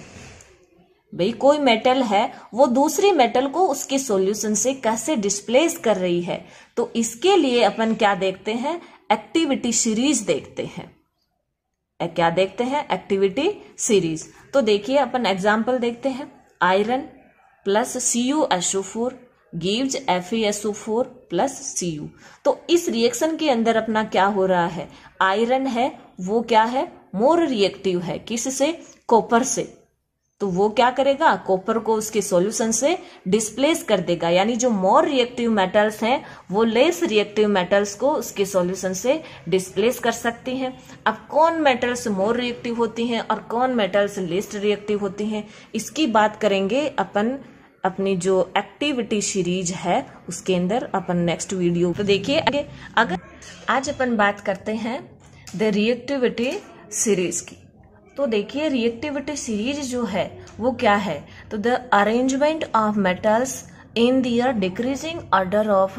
भाई, कोई मेटल है वो दूसरी मेटल को उसके सॉल्यूशन से कैसे डिस्प्लेस कर रही है। तो इसके लिए अपन क्या देखते हैं, एक्टिविटी सीरीज देखते हैं। क्या देखते हैं, एक्टिविटी सीरीज। तो देखिए अपन एग्जांपल देखते हैं, iron plus CuSO4 gives FeSO4 plus Cu। तो इस रिएक्शन के अंदर अपना क्या हो रहा है, आयरन है वो क्या है, मोर रिएक्टिव है, किससे, कॉपर से। तो वो क्या करेगा, कॉपर को उसके सॉल्यूशन से डिस्प्लेस कर देगा, यानी जो मोर रिएक्टिव मेटल्स हैं वो लेस रिएक्टिव मेटल्स को उसके सॉल्यूशन से डिस्प्लेस कर सकती हैं। अब कौन मेटल्स मोर रिएक्टिव होती हैं और कौन मेटल्स लेस रिएक्टिव होती हैं, इसकी बात करेंगे अपन अपनी जो एक्टिविटी सीरीज है उसके अंदर अपन नेक्स्ट वीडियो। तो देखिए आगे अगर आज अपन बात करते हैं द रिएक्टिविटी सीरीज की। तो देखिए रिएक्टिविटी सीरीज जो है वो क्या है, तो the arrangement of metals in their decreasing order of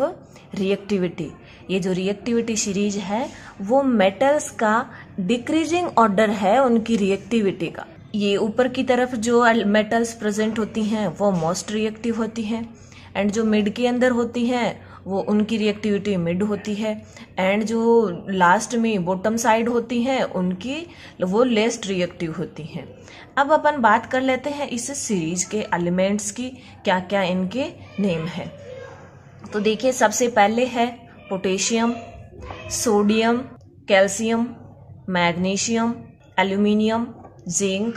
reactivity. ये जो रिएक्टिविटी सीरीज है वो मेटल्स का डिक्रीजिंग ऑर्डर है उनकी रिएक्टिविटी का। ये ऊपर की तरफ जो मेटल्स प्रेजेंट होती हैं वो मोस्ट रिएक्टिव होती हैं एंड जो मिड के अंदर होती हैं वो उनकी रिएक्टिविटी मिड होती है एंड जो लास्ट में बॉटम साइड होती हैं उनकी वो लेस्ट रिएक्टिव होती हैं। अब अपन बात कर लेते हैं इस सीरीज के एलिमेंट्स की, क्या क्या इनके नेम है। तो देखिए सबसे पहले है potassium, sodium, calcium, magnesium, aluminium, zinc,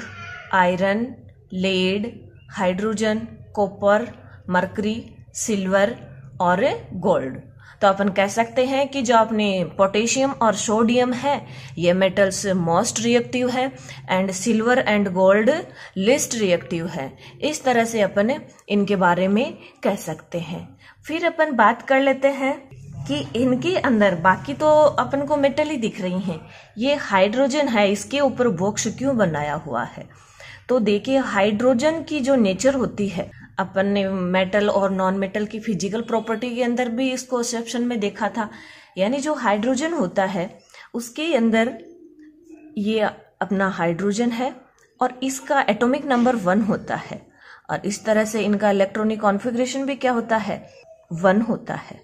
iron, lead, hydrogen, copper, mercury, silver और गोल्ड। तो अपन कह सकते हैं कि जो अपने पोटेशियम और सोडियम है ये मेटल्स मोस्ट रिएक्टिव है and silver and gold least reactive है। इस तरह से अपन इनके बारे में कह सकते हैं। फिर अपन बात कर लेते हैं कि इनके अंदर बाकी तो अपन को मेटल ही दिख रही हैं, ये हाइड्रोजन है, इसके ऊपर बॉक्स क्यों बनाया हुआ है। तो देखिए हाइड्रोजन की जो नेचर होती है, अपन ने मेटल और नॉन मेटल की फिजिकल प्रॉपर्टी के अंदर भी इसको सेक्शन में देखा था, यानी जो हाइड्रोजन होता है उसके अंदर ये अपना हाइड्रोजन है और इसका एटॉमिक नंबर 1 होता है और इस तरह से इनका इलेक्ट्रॉनिक कॉन्फ़िगरेशन भी क्या होता है, 1 होता है।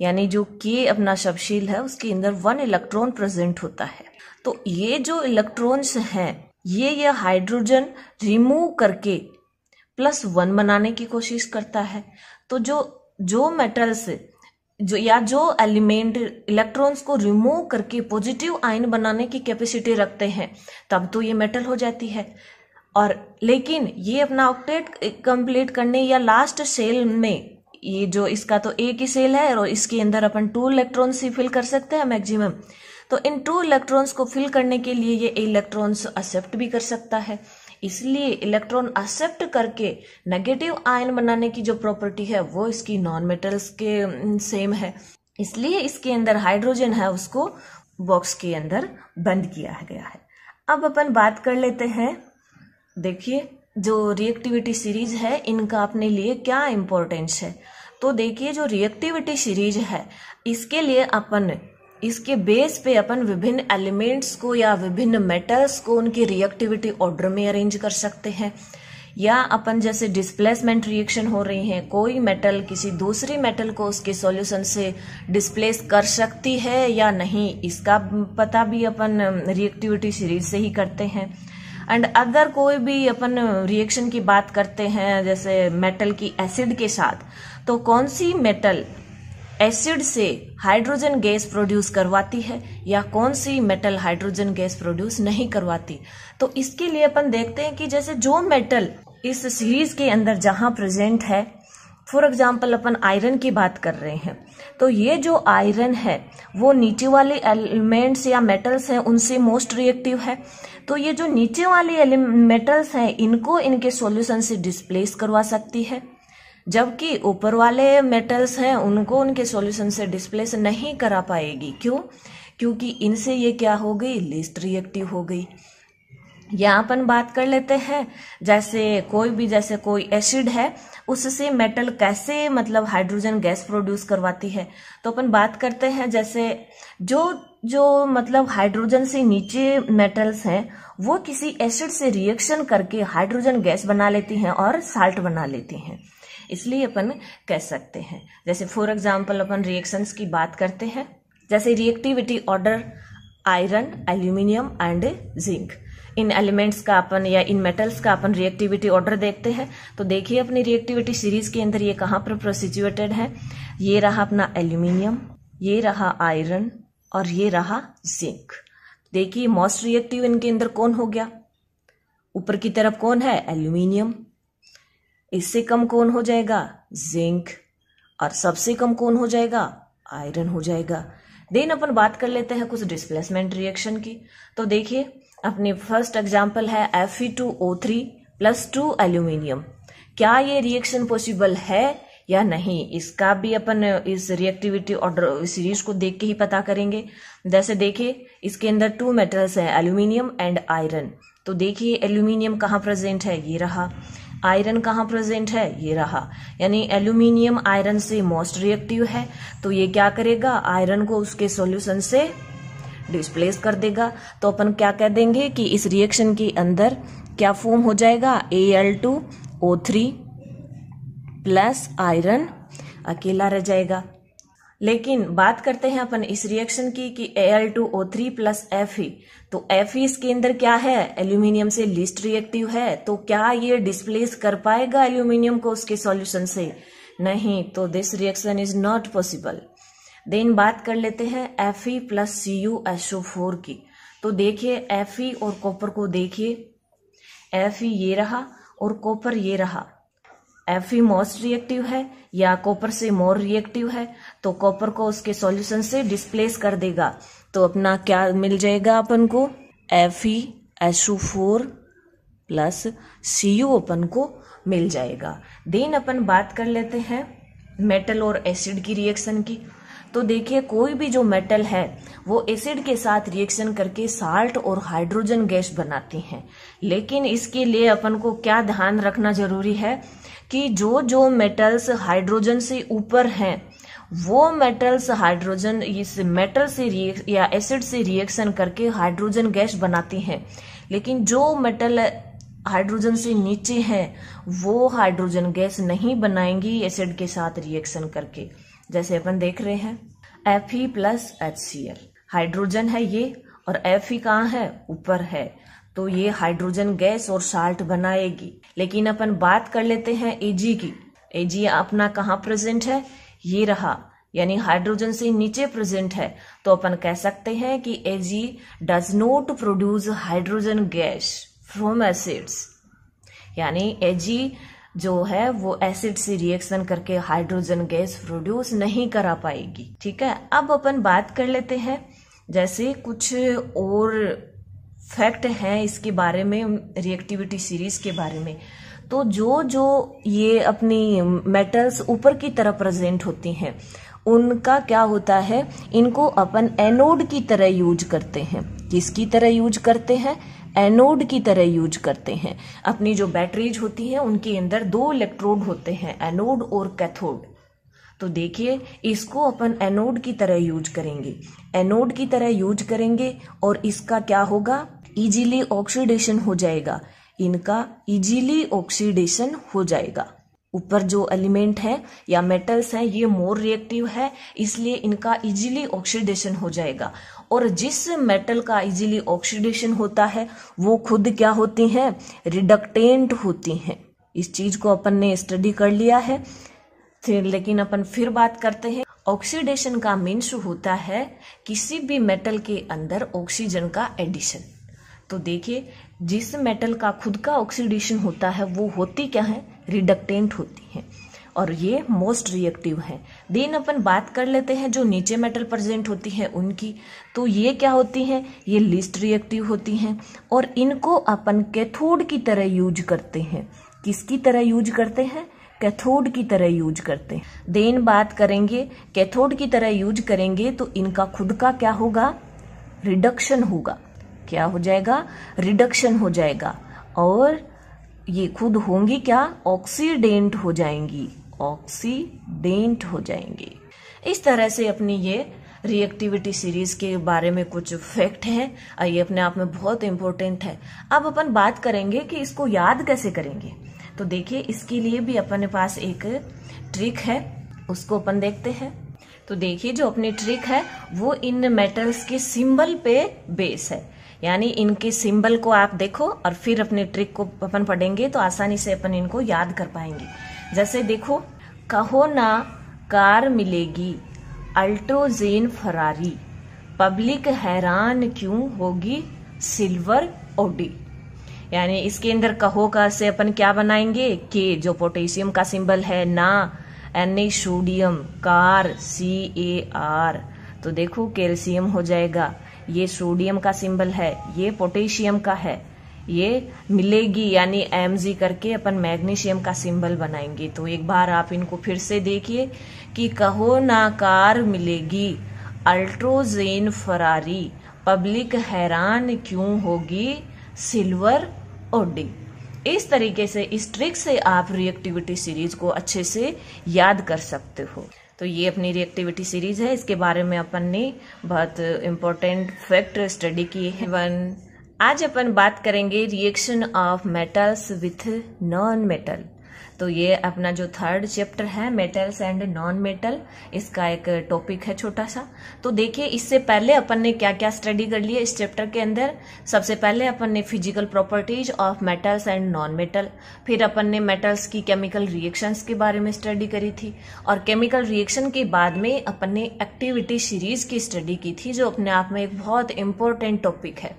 यानी जो K अपना शब्दशील है उसके अंदर 1 इलेक्ट्रॉन प्रेजेंट होता है। तो ये जो इलेक्ट्रॉन्स हैं ये हाइड्रोजन रिमूव करके +1 बनाने की कोशिश करता है। तो जो मेटल्स जो एलिमेंट इलेक्ट्रॉन्स को रिमूव करके पॉजिटिव आयन बनाने की कैपेसिटी रखते हैं तब तो ये मेटल हो जाती है। और लेकिन ये अपना ऑक्टेट कंप्लीट करने या लास्ट सेल में, ये जो इसका तो एक ही सेल है और इसके अंदर अपन 2 इलेक्ट्रॉन्स ही फिल कर सकते हैं मैक्सिमम। तो इन 2 इलेक्ट्रॉन्स को फिल करने के लिए ये इलेक्ट्रॉन्स एक्सेप्ट भी कर सकता है, इसलिए इलेक्ट्रॉन एक्सेप्ट करके नेगेटिव आयन बनाने की जो प्रॉपर्टी है वो इसकी नॉन मेटल्स के सेम है, इसलिए इसके अंदर हाइड्रोजन है उसको बॉक्स के अंदर बंद किया गया है। अब अपन बात कर लेते हैं, देखिए जो रिएक्टिविटी सीरीज है इनका अपने लिए क्या इंपॉर्टेंस है। तो देखिए जो रिएक्टिविटी सीरीज है इसके लिए अपन इसके बेस पे अपन विभिन्न एलिमेंट्स को या विभिन्न मेटल्स को उनकी रिएक्टिविटी ऑर्डर में अरेंज कर सकते हैं। या अपन जैसे डिस्प्लेसमेंट रिएक्शन हो रही है, कोई मेटल किसी दूसरी मेटल को उसके सॉल्यूशन से डिस्प्लेस कर सकती है या नहीं, इसका पता भी अपन रिएक्टिविटी सीरीज से ही करते हैं। एंड अगर कोई भी अपन रिएक्शन की बात करते हैं जैसे मेटल की एसिड के साथ, तो कौन सी मेटल एसिड से हाइड्रोजन गैस प्रोड्यूस करवाती है या कौन सी मेटल हाइड्रोजन गैस प्रोड्यूस नहीं करवाती। तो इसके लिए अपन देखते हैं कि जैसे जो मेटल इस सीरीज के अंदर जहां प्रेजेंट है, फॉर एग्जांपल अपन आयरन की बात कर रहे हैं, तो ये जो आयरन है वो नीचे वाले एलिमेंट्स या मेटल्स हैं उनसे मोस्ट रिएक्टिव है। तो ये जो नीचे वाले मेटल्स हैं इनको इनके सॉल्यूशन से डिस्प्लेस करवा सकती है, जबकि ऊपर वाले मेटल्स हैं उनको उनके सॉल्यूशन से डिस्प्लेस नहीं करा पाएगी। क्यों? क्योंकि इनसे ये क्या हो गई, लीस्ट रिएक्टिव हो गई। यहाँ अपन बात कर लेते हैं जैसे कोई एसिड है उससे मेटल कैसे मतलब हाइड्रोजन गैस प्रोड्यूस करवाती है। तो अपन बात करते हैं जैसे जो मतलब हाइड्रोजन से नीचे मेटल्स हैं वो किसी एसिड से रिएक्शन करके हाइड्रोजन गैस बना लेती हैं और साल्ट बना लेती हैं, इसलिए अपन कह सकते हैं। जैसे फॉर एग्जांपल अपन रिएक्शंस की बात करते हैं, जैसे reactivity order iron, aluminium and zinc, in elements का अपन या इन मेटल्स का अपन रिएक्टिविटी ऑर्डर देखते हैं। तो देखिए अपनी रिएक्टिविटी सीरीज के अंदर ये कहाँ पर सिचुएटेड है, ये रहा अपना एल्यूमिनियम, ये रहा आयरन और ये रहा जिंक। देखिए मोस्ट रिएक्टिव इनके अंदर कौन हो गया, ऊपर की तरफ कौन है, एल्यूमिनियम, इससे कम कौन हो जाएगा, जिंक, और सबसे कम कौन हो जाएगा, आयरन हो जाएगा। देन अपन बात कर लेते हैं कुछ डिस्प्लेसमेंट रिएक्शन की। तो देखिए अपनी फर्स्ट एग्जांपल है Fe2O3 + 2 एल्यूमिनियम। क्या ये रिएक्शन पॉसिबल है या नहीं, इसका भी अपन इस रिएक्टिविटी ऑर्डर सीरीज को देख के ही पता करेंगे। जैसे देखिए इसके अंदर 2 मेटल्स हैं, एल्यूमिनियम एंड आयरन। तो देखिए एल्यूमिनियम कहाँ प्रेजेंट है, ये रहा, आयरन कहाँ प्रेजेंट है, ये रहा, यानी एल्यूमिनियम आयरन से मोस्ट रिएक्टिव है। तो ये क्या करेगा, आयरन को उसके सॉल्यूशन से डिस्प्लेस कर देगा। तो अपन क्या कह देंगे कि इस रिएक्शन के अंदर क्या फॉर्म हो जाएगा, Al2O3 प्लस आयरन अकेला रह जाएगा। लेकिन बात करते हैं अपन इस रिएक्शन की कि Al2O3 प्लस Fe, तो Fe इसके अंदर क्या है, एल्यूमिनियम से लीस्ट रिएक्टिव है। तो क्या ये डिस्प्लेस कर पाएगा एल्यूमिनियम को उसके सॉल्यूशन से, नहीं, तो this reaction is not possible. Then बात कर लेते हैं Fe प्लस CuSO4 की। तो देखिए Fe और कॉपर को देखिए, Fe ये रहा और कॉपर ये रहा। Fe मोस्ट रिएक्टिव है या कॉपर से मोर रिएक्टिव है, तो कॉपर को उसके सॉल्यूशन से डिस्प्लेस कर देगा। तो अपना क्या मिल जाएगा अपन को, FeSO4 प्लस Cu अपन को मिल जाएगा। देन अपन बात कर लेते हैं मेटल और एसिड की रिएक्शन की। तो देखिए कोई भी जो मेटल है वो एसिड के साथ रिएक्शन करके साल्ट और हाइड्रोजन गैस बनाती हैं, लेकिन इसके लिए अपन को क्या ध्यान रखना जरूरी है कि जो मेटल्स हाइड्रोजन से ऊपर हैं वो मेटल्स हाइड्रोजन इस मेटल से या एसिड से रिएक्शन करके हाइड्रोजन गैस बनाती हैं, लेकिन जो मेटल हाइड्रोजन से नीचे हैं वो हाइड्रोजन गैस नहीं बनाएंगी एसिड के साथ रिएक्शन करके। जैसे अपन देख रहे हैं Fe प्लस HCl, हाइड्रोजन है ये और Fe कहाँ है, ऊपर है, तो ये हाइड्रोजन गैस और साल्ट बनाएगी। लेकिन अपन बात कर लेते हैं Ag की। Ag अपना कहाँ प्रेजेंट है, ये रहा, यानी हाइड्रोजन से नीचे प्रेजेंट है। तो अपन कह सकते हैं कि Ag does not produce hydrogen gas from acids, यानी Ag जो है वो एसिड से रिएक्शन करके हाइड्रोजन गैस प्रोड्यूस नहीं करा पाएगी। ठीक है, अब अपन बात कर लेते हैं जैसे कुछ और फैक्ट हैं इसके बारे में, रिएक्टिविटी सीरीज के बारे में। तो जो ये अपनी मेटल्स ऊपर की तरफ प्रेजेंट होती हैं उनका क्या होता है, इनको अपन एनोड की तरह यूज करते हैं। किसकी तरह यूज करते हैं, एनोड की तरह यूज करते हैं। अपनी जो बैटरीज होती हैं उनके अंदर 2 इलेक्ट्रोड होते हैं, एनोड और कैथोड। तो देखिए इसको अपन एनोड की तरह यूज करेंगे, एनोड की तरह यूज करेंगे और इसका क्या होगा, इजीली ऑक्सीडेशन हो जाएगा, इनका इजीली ऑक्सीडेशन हो जाएगा। ऊपर जो एलिमेंट है या मेटल्स हैं ये मोर रिएक्टिव है, इसलिए इनका इजीली ऑक्सीडेशन हो जाएगा। और जिस मेटल का इजीली ऑक्सीडेशन होता है वो खुद क्या होती हैं, रिडक्टेंट होती हैं। इस चीज को अपन ने स्टडी कर लिया है, लेकिन अपन फिर बात करते हैं। ऑक्सीडेशन का मीन्स होता है किसी भी मेटल के अंदर ऑक्सीजन का एडिशन। तो देखिए जिस मेटल का खुद का ऑक्सीडेशन होता है वो होती क्या है, रिडक्टेंट होती हैं, और ये मोस्ट रिएक्टिव है। देन अपन बात कर लेते हैं जो नीचे मेटल प्रेजेंट होती है उनकी, तो ये क्या होती हैं, ये लीस्ट रिएक्टिव होती हैं और इनको अपन कैथोड की तरह यूज करते हैं। किसकी तरह यूज करते हैं, कैथोड की तरह यूज करते हैं। देन बात करेंगे कैथोड की तरह यूज करेंगे तो इनका खुद का क्या होगा, रिडक्शन होगा। क्या हो जाएगा, रिडक्शन हो जाएगा, और ये खुद होंगी क्या, ऑक्सीडेंट हो जाएंगी, ऑक्सीडेंट हो जाएंगी। इस तरह से अपनी ये रिएक्टिविटी सीरीज के बारे में कुछ फैक्ट हैं, ये अपने आप में बहुत इंपॉर्टेंट है। अब अपन बात करेंगे कि इसको याद कैसे करेंगे। तो देखिए इसके लिए भी अपने पास एक ट्रिक है, उसको अपन देखते हैं। तो देखिए जो अपनी ट्रिक है वो इन मेटल्स के सिंबल पे बेस है, यानी इनके सिंबल को आप देखो और फिर अपने ट्रिक को अपन पढ़ेंगे तो आसानी से अपन इनको याद कर पाएंगे। जैसे देखो, कहो ना कार मिलेगी, अल्ट्रोजेन फरारी, पब्लिक हैरान क्यों होगी, सिल्वर ओडी। यानी इसके अंदर कहो का से अपन क्या बनाएंगे, के जो पोटेशियम का सिंबल है, ना Na सोडियम, कार CAR, तो देखो कैल्शियम हो जाएगा, ये सोडियम का सिंबल है, ये पोटेशियम का है, ये मिलेगी यानी Mg करके अपन मैग्नीशियम का सिंबल बनाएंगे। तो एक बार आप इनको फिर से देखिए कि कहो ना कार मिलेगी, अल्ट्रोजेन फरारी, पब्लिक हैरान क्यों होगी, सिल्वर ओडी। इस तरीके से इस ट्रिक से आप रिएक्टिविटी सीरीज को अच्छे से याद कर सकते हो। तो ये अपनी रिएक्टिविटी सीरीज है, इसके बारे में अपन ने बहुत इम्पोर्टेंट फैक्ट स्टडी किए हैं। आज अपन बात करेंगे reaction of metals with non metal. तो ये अपना जो थर्ड चैप्टर है मेटल्स एंड नॉन मेटल, इसका एक टॉपिक है छोटा सा। तो देखिए इससे पहले अपन ने क्या क्या स्टडी कर लिया इस चैप्टर के अंदर। सबसे पहले अपन ने physical properties of metals and non metal, फिर अपन ने मेटल्स की केमिकल रिएक्शंस के बारे में स्टडी करी थी, और केमिकल रिएक्शन के बाद में अपन ने एक्टिविटी सीरीज की स्टडी की थी जो अपने आप में एक बहुत इंपॉर्टेंट टॉपिक है।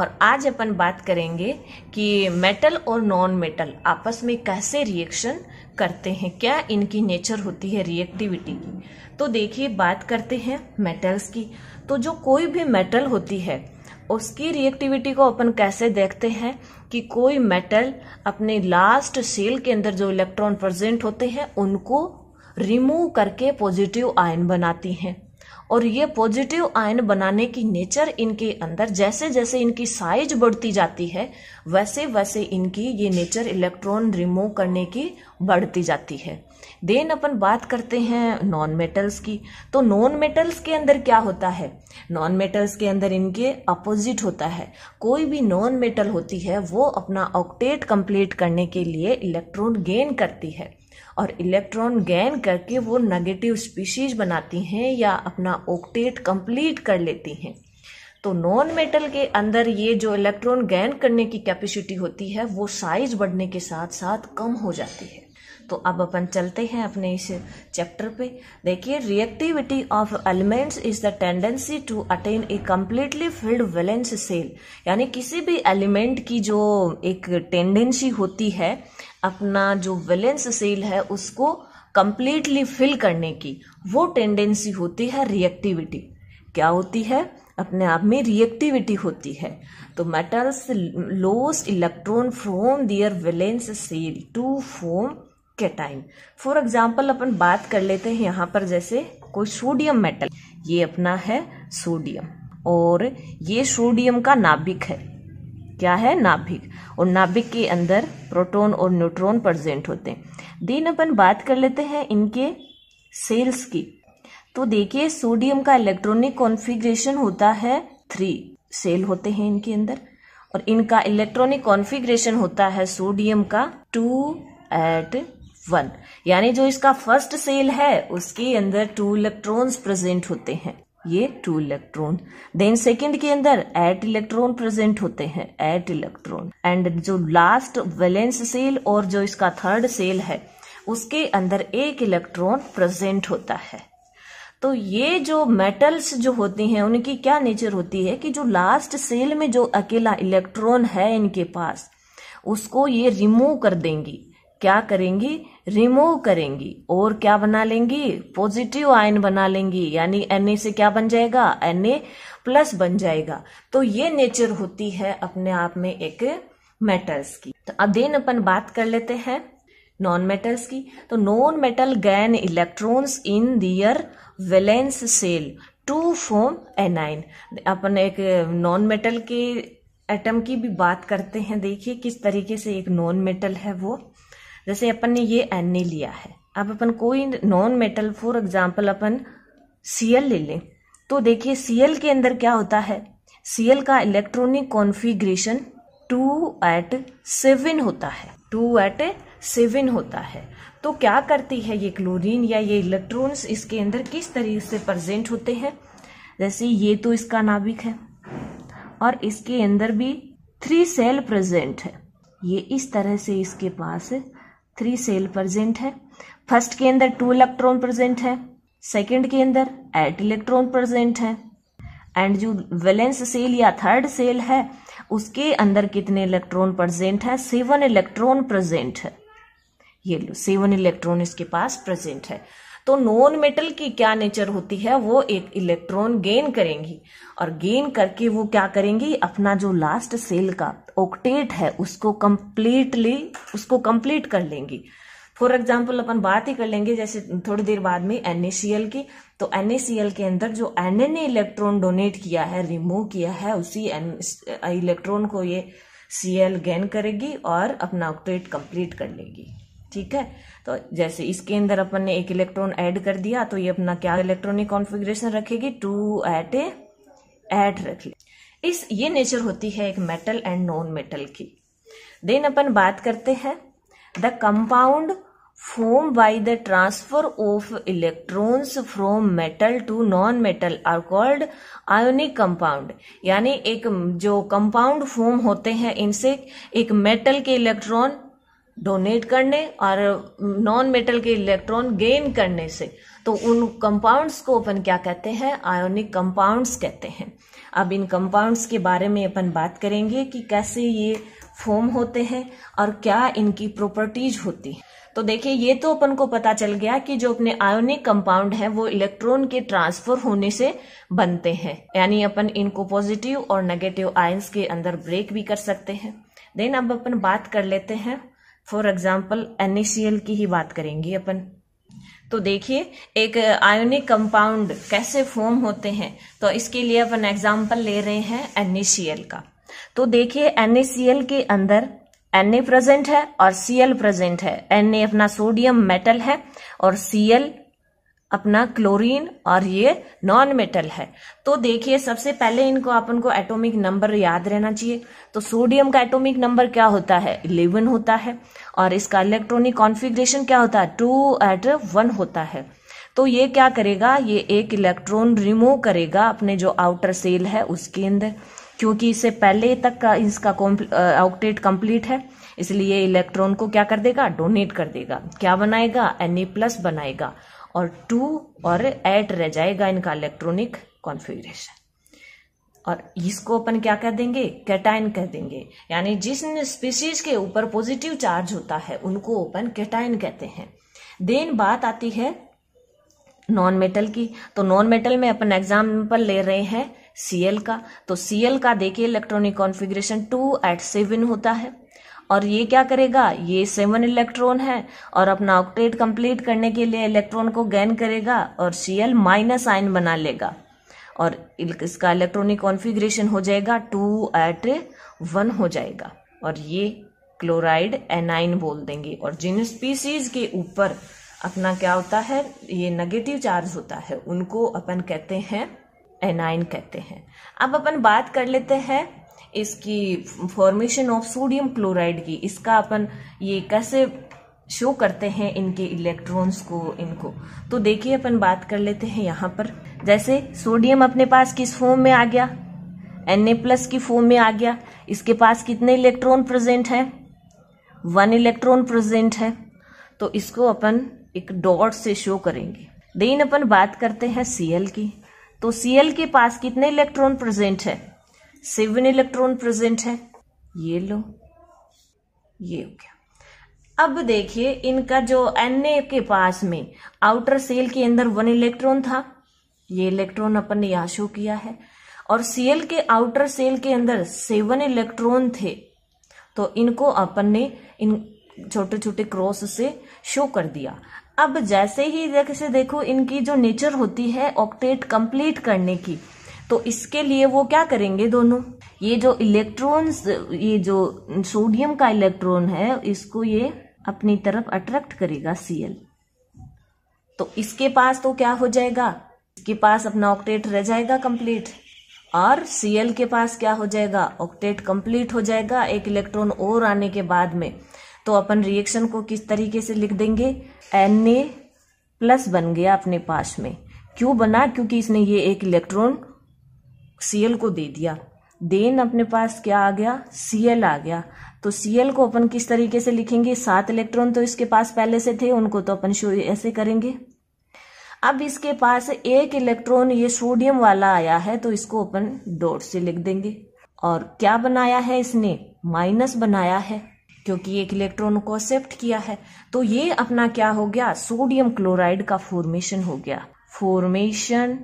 और आज अपन बात करेंगे कि मेटल और नॉन मेटल आपस में कैसे रिएक्शन करते हैं, क्या इनकी नेचर होती है रिएक्टिविटी की। तो देखिए बात करते हैं मेटल्स की। तो जो कोई भी मेटल होती है उसकी रिएक्टिविटी को अपन कैसे देखते हैं कि कोई मेटल अपने लास्ट शेल के अंदर जो इलेक्ट्रॉन प्रेजेंट होते हैं उनको रिमूव करके पॉजिटिव आयन बनाती हैं, और ये पॉजिटिव आयन बनाने की नेचर इनके अंदर जैसे जैसे इनकी साइज बढ़ती जाती है वैसे वैसे इनकी ये नेचर इलेक्ट्रॉन रिमूव करने की बढ़ती जाती है। देन अपन बात करते हैं नॉन मेटल्स की। तो नॉन मेटल्स के अंदर क्या होता है, नॉन मेटल्स के अंदर इनके अपोजिट होता है। कोई भी नॉन मेटल होती है वो अपना ऑक्टेट कंप्लीट करने के लिए इलेक्ट्रॉन गेन करती है, और इलेक्ट्रॉन गेन करके वो नेगेटिव स्पीशीज बनाती हैं या अपना ऑक्टेट कंप्लीट कर लेती हैं। तो नॉन मेटल के अंदर ये जो इलेक्ट्रॉन गेन करने की कैपेसिटी होती है वो साइज बढ़ने के साथ साथ कम हो जाती है। तो अब अपन चलते हैं अपने इस चैप्टर पे। देखिए reactivity of elements is the tendency to attain a completely filled valence shell, यानी किसी भी एलिमेंट की जो एक टेंडेंसी होती है अपना जो वैलेंस सेल है उसको कंप्लीटली फिल करने की, वो टेंडेंसी होती है रिएक्टिविटी। क्या होती है, अपने आप में रिएक्टिविटी होती है। तो metals lost electron from their valence shell to form cation. For example अपन बात कर लेते हैं यहाँ पर, जैसे कोई सोडियम मेटल, ये अपना है सोडियम, और ये सोडियम का नाभिक है। क्या है, नाभिक, और नाभिक के अंदर प्रोटॉन और न्यूट्रॉन प्रेजेंट होते हैं। देन अपन बात कर लेते हैं इनके सेल्स की। तो देखिए सोडियम का इलेक्ट्रॉनिक कॉन्फ़िगरेशन होता है 3 सेल होते हैं इनके अंदर, और इनका इलेक्ट्रॉनिक कॉन्फ़िगरेशन होता है सोडियम का 2s1, यानी जो इसका फर्स्ट सेल है उसके अंदर 2 इलेक्ट्रॉन्स प्रेजेंट होते हैं, ये 2 इलेक्ट्रॉन। देन सेकंड के अंदर 8 इलेक्ट्रॉन प्रेजेंट होते हैं, 8 इलेक्ट्रॉन। एंड जो लास्ट वैलेंस सेल और जो इसका थर्ड सेल है उसके अंदर 1 इलेक्ट्रॉन प्रेजेंट होता है। तो ये जो मेटल्स जो होती हैं उनकी क्या नेचर होती है कि जो लास्ट सेल में जो अकेला इलेक्ट्रॉन है इनके पास उसको ये रिमूव कर देंगी। क्या करेंगी? रिमूव करेंगी और क्या बना लेंगी? पॉजिटिव आयन बना लेंगी, यानी Na से क्या बन जाएगा? Na+ बन जाएगा। तो ये नेचर होती है अपने आप में एक मेटल्स की। तो अब देन अपन बात कर लेते हैं नॉन मेटल्स की। तो non metal gain electrons in their valence shell to form anion. अपन एक नॉन मेटल के एटम की भी बात करते हैं। देखिए किस तरीके से एक नॉन मेटल है वो। जैसे अपन ने ये Na लिया है, अब अपन कोई non metal for example upon Cl ले लें, तो देखिए Cl के अंदर क्या होता है? Cl का इलेक्ट्रॉनिक कॉन्फ़िगरेशन 2s7 होता है, 2s7 होता है। तो क्या करती है ये क्लोरीन या ये इलेक्ट्रॉन्स इसके अंदर किस तरीके से प्रेजेंट होते हैं? जैसे ये तो इसका नाभिक है और इसके अंदर भी 3 सेल प्रेजेंट है। ये इस तरह से इसके पास 3 सेल प्रेजेंट है। फर्स्ट के अंदर 2 इलेक्ट्रॉन प्रेजेंट है, सेकंड के अंदर 8 इलेक्ट्रॉन प्रेजेंट है, एंड जो वैलेंस सेल या थर्ड सेल है उसके अंदर कितने इलेक्ट्रॉन प्रेजेंट है? 7 इलेक्ट्रॉन प्रेजेंट है। ये लो 7 इलेक्ट्रॉन इसके पास प्रेजेंट है। तो नॉन मेटल की क्या नेचर होती है? वो एक इलेक्ट्रॉन गेन करेंगी और गेन करके वो क्या करेंगी? अपना जो लास्ट सेल का ऑक्टेट है उसको कंप्लीट कर लेंगी। फॉर एग्जाम्पल अपन बात ही कर लेंगे जैसे थोड़ी देर बाद में NaCl की। तो NaCl के अंदर जो Na ने इलेक्ट्रॉन डोनेट किया है, रिमूव किया है, उसी इलेक्ट्रॉन को ये Cl गेन करेगी और अपना ऑक्टेट कंप्लीट कर लेगी। ठीक है, तो जैसे इसके अंदर अपन ने 1 इलेक्ट्रॉन ऐड कर दिया तो ये अपना क्या इलेक्ट्रॉनिक कॉन्फ़िगरेशन रखेगी? 2s8 रख ले। ये नेचर होती है एक मेटल एंड नॉन मेटल की। देन अपन बात करते हैं the compound form by the transfer of electrons from metal to non metal are called ionic compound. यानी एक जो कंपाउंड फॉर्म होते हैं इनसे एक मेटल के इलेक्ट्रॉन डोनेट करने और नॉन मेटल के इलेक्ट्रॉन गेन करने से, तो उन कंपाउंड्स को अपन क्या कहते हैं? आयोनिक कंपाउंड्स कहते हैं। अब इन कंपाउंड्स के बारे में अपन बात करेंगे कि कैसे ये फॉर्म होते हैं और क्या इनकी प्रॉपर्टीज होती है। तो देखिए ये तो अपन को पता चल गया कि जो अपने आयोनिक कंपाउंड है वो इलेक्ट्रॉन के ट्रांसफर होने से बनते हैं, यानी अपन इनको पॉजिटिव और नेगेटिव आयंस के अंदर ब्रेक भी कर सकते हैं। देन अब अपन बात कर लेते हैं फॉर एग्जाम्पल NaCl की ही बात करेंगे अपन। तो देखिए एक आयोनिक कंपाउंड कैसे फॉर्म होते हैं, तो इसके लिए अपन एग्जाम्पल ले रहे हैं NaCl का। तो देखिए NaCl के अंदर Na प्रेजेंट है और Cl प्रेजेंट है। Na अपना सोडियम मेटल है और Cl अपना क्लोरीन और ये नॉन मेटल है। तो देखिए सबसे पहले इनको अपन को एटॉमिक नंबर याद रहना चाहिए। तो सोडियम का एटॉमिक नंबर क्या होता है? 11 होता है और इसका इलेक्ट्रॉनिक कॉन्फ़िगरेशन क्या होता है? 2s1 होता है। तो ये क्या करेगा? ये 1 इलेक्ट्रॉन रिमूव करेगा अपने जो आउटर सेल है उसके अंदर, क्योंकि इससे पहले तक का इसका ऑक्टेट कंप्लीट है, इसलिए इलेक्ट्रॉन को क्या कर देगा? डोनेट कर देगा। क्या बनाएगा? Na+ बनाएगा और 2 और 8 रह जाएगा इनका इलेक्ट्रॉनिक कॉन्फ़िगरेशन। और इसको अपन क्या कर देंगे? कैटायन कह देंगे। यानी जिस स्पीशीज के ऊपर पॉजिटिव चार्ज होता है उनको अपन कैटायन कहते हैं। देन बात आती है नॉन मेटल की। तो नॉन मेटल में अपन एग्जाम्पल ले रहे हैं Cl का। तो Cl का देखिए इलेक्ट्रॉनिक कॉन्फ़िगरेशन 2s7 होता है और ये क्या करेगा? ये 7 इलेक्ट्रॉन है और अपना ऑक्टेट कंप्लीट करने के लिए इलेक्ट्रॉन को गेन करेगा और Cl- आयन बना लेगा और इसका इलेक्ट्रॉनिक कॉन्फ़िगरेशन हो जाएगा 2s1 हो जाएगा और ये क्लोराइड एनाइन बोल देंगे। और जिन स्पीसीज के ऊपर अपना क्या होता है, ये नेगेटिव चार्ज होता है, उनको अपन कहते हैं एनाइन कहते हैं। अब अपन बात कर लेते हैं इसकी फॉर्मेशन ऑफ सोडियम क्लोराइड की। इसका अपन ये कैसे शो करते हैं इनके इलेक्ट्रॉन्स को, इनको। तो देखिए अपन बात कर लेते हैं यहाँ पर। जैसे सोडियम अपने पास किस फॉर्म में आ गया, Na+ की फॉर्म में आ गया। इसके पास कितने इलेक्ट्रॉन प्रेजेंट है, 1 इलेक्ट्रॉन प्रेजेंट है। तो इसको अपन एक डॉट से शो करेंगे। देन अपन बात करते हैं Cl की। तो Cl के पास कितने इलेक्ट्रॉन प्रेजेंट है, 7 इलेक्ट्रॉन प्रेजेंट है। ये लो, ये हो गया। अब देखिए इनका जो Na के पास में आउटर सेल के अंदर 1 इलेक्ट्रॉन था, ये इलेक्ट्रॉन अपन ने यहाँ शो किया है। और Cl के आउटर सेल के अंदर 7 इलेक्ट्रॉन थे, तो इनको अपन ने इन छोटे छोटे क्रॉस से शो कर दिया। अब जैसे ही जैसे देखो इनकी जो नेचर होती है ऑक्टेट कंप्लीट करने की, तो इसके लिए वो क्या करेंगे, दोनों ये जो इलेक्ट्रॉन्स, ये जो सोडियम का इलेक्ट्रॉन है, इसको ये अपनी तरफ अट्रैक्ट करेगा Cl। तो इसके पास तो क्या हो जाएगा, इसके पास अपना ऑक्टेट रह जाएगा कंप्लीट, और Cl के पास क्या हो जाएगा, ऑक्टेट कंप्लीट हो जाएगा एक इलेक्ट्रॉन और आने के बाद में। तो अपन रिएक्शन को किस तरीके से लिख देंगे, Na+ बन गया अपने पास में। क्यों बना, क्योंकि इसने ये एक इलेक्ट्रॉन Cl को दे दिया। देन अपने पास क्या आ गया, Cl आ गया। तो Cl को अपन किस तरीके से लिखेंगे, 7 इलेक्ट्रॉन तो इसके पास पहले से थे, उनको तो अपन शो ऐसे करेंगे। अब इसके पास 1 इलेक्ट्रॉन ये सोडियम वाला आया है, तो इसको अपन डॉट से लिख देंगे। और क्या बनाया है इसने, माइनस बनाया है, क्योंकि 1 इलेक्ट्रॉन को एक्सेप्ट किया है। तो ये अपना क्या हो गया, सोडियम क्लोराइड का फॉर्मेशन हो गया। फॉर्मेशन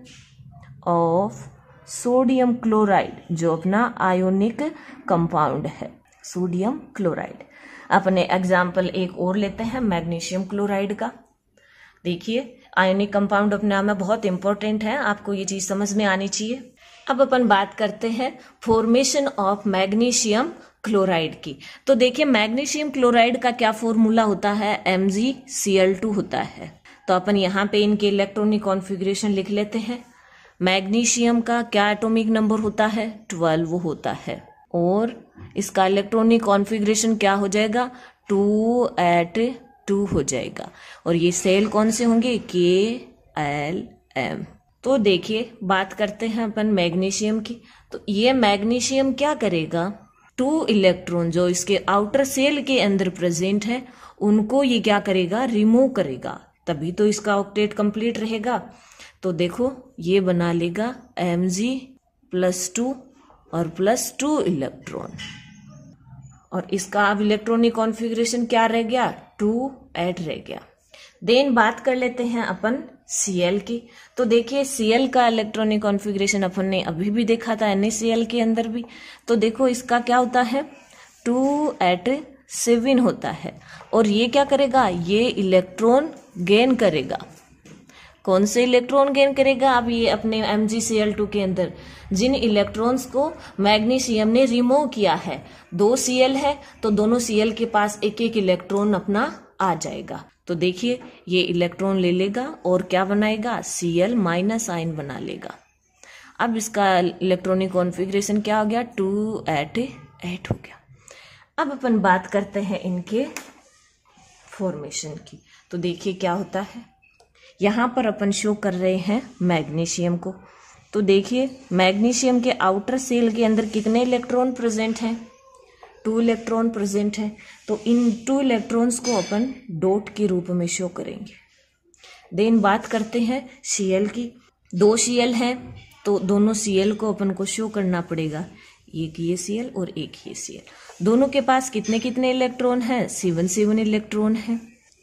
ऑफ सोडियम क्लोराइड, जो अपना आयोनिक कंपाउंड है सोडियम क्लोराइड। अपने एग्जाम्पल एक और लेते हैं मैग्नीशियम क्लोराइड का। देखिए आयोनिक कंपाउंड अपने आप में बहुत इंपॉर्टेंट है, आपको ये चीज समझ में आनी चाहिए। अब अपन बात करते हैं फॉर्मेशन ऑफ मैग्नीशियम क्लोराइड की। तो देखिए मैग्नीशियम क्लोराइड का क्या फॉर्मूला होता है, MgCl2 होता है। तो अपन यहाँ पे इनके इलेक्ट्रॉनिक कॉन्फ़िगरेशन लिख लेते हैं। मैग्नीशियम का क्या एटॉमिक नंबर होता है, 12 होता है। और इसका इलेक्ट्रॉनिक कॉन्फ़िगरेशन क्या हो जाएगा, 2 हो जाएगा। और ये सेल कौन से होंगे, Klm। तो देखिए बात करते हैं अपन मैग्नीशियम की। तो ये मैग्नीशियम क्या करेगा, 2 इलेक्ट्रॉन जो इसके आउटर सेल के अंदर प्रेजेंट है, उनको ये क्या करेगा, रिमूव करेगा, तभी तो इसका ऑक्टेट कंप्लीट रहेगा। तो देखो ये बना लेगा Mg+2 और +2 इलेक्ट्रॉन। और इसका अब इलेक्ट्रॉनिक कॉन्फ़िगरेशन क्या रह गया, 2 रह गया। देन बात कर लेते हैं अपन Cl की। तो देखिए Cl का इलेक्ट्रॉनिक कॉन्फ़िगरेशन अपन ने अभी भी देखा था NaCl के अंदर भी। तो देखो इसका क्या होता है, 2 होता है। और ये क्या करेगा, ये इलेक्ट्रॉन गेन करेगा। कौन से इलेक्ट्रॉन गेन करेगा, अब ये अपने MgCl2 के अंदर जिन इलेक्ट्रॉन्स को मैग्नीशियम ने रिमूव किया है, 2 Cl है, तो दोनों Cl के पास 1 इलेक्ट्रॉन अपना आ जाएगा। तो देखिए ये इलेक्ट्रॉन ले लेगा और क्या बनाएगा, Cl- आयन बना लेगा। अब इसका इलेक्ट्रॉनिक कॉन्फ़िगरेशन क्या हो गया, 2 हो गया। अब अपन बात करते हैं इनके फॉर्मेशन की। तो देखिए क्या होता है, यहाँ पर अपन शो कर रहे हैं मैग्नीशियम को। तो देखिए मैग्नीशियम के आउटर सेल के अंदर कितने इलेक्ट्रॉन प्रेजेंट हैं, 2 इलेक्ट्रॉन प्रेजेंट है। तो इन 2 इलेक्ट्रॉन्स को अपन डॉट के रूप में शो करेंगे। देन बात करते हैं Cl की। 2 Cl हैं, तो दोनों Cl को अपन को शो करना पड़ेगा, एक ये Cl और एक ये Cl। दोनों के पास कितने कितने इलेक्ट्रॉन हैं, 7 इलेक्ट्रॉन है।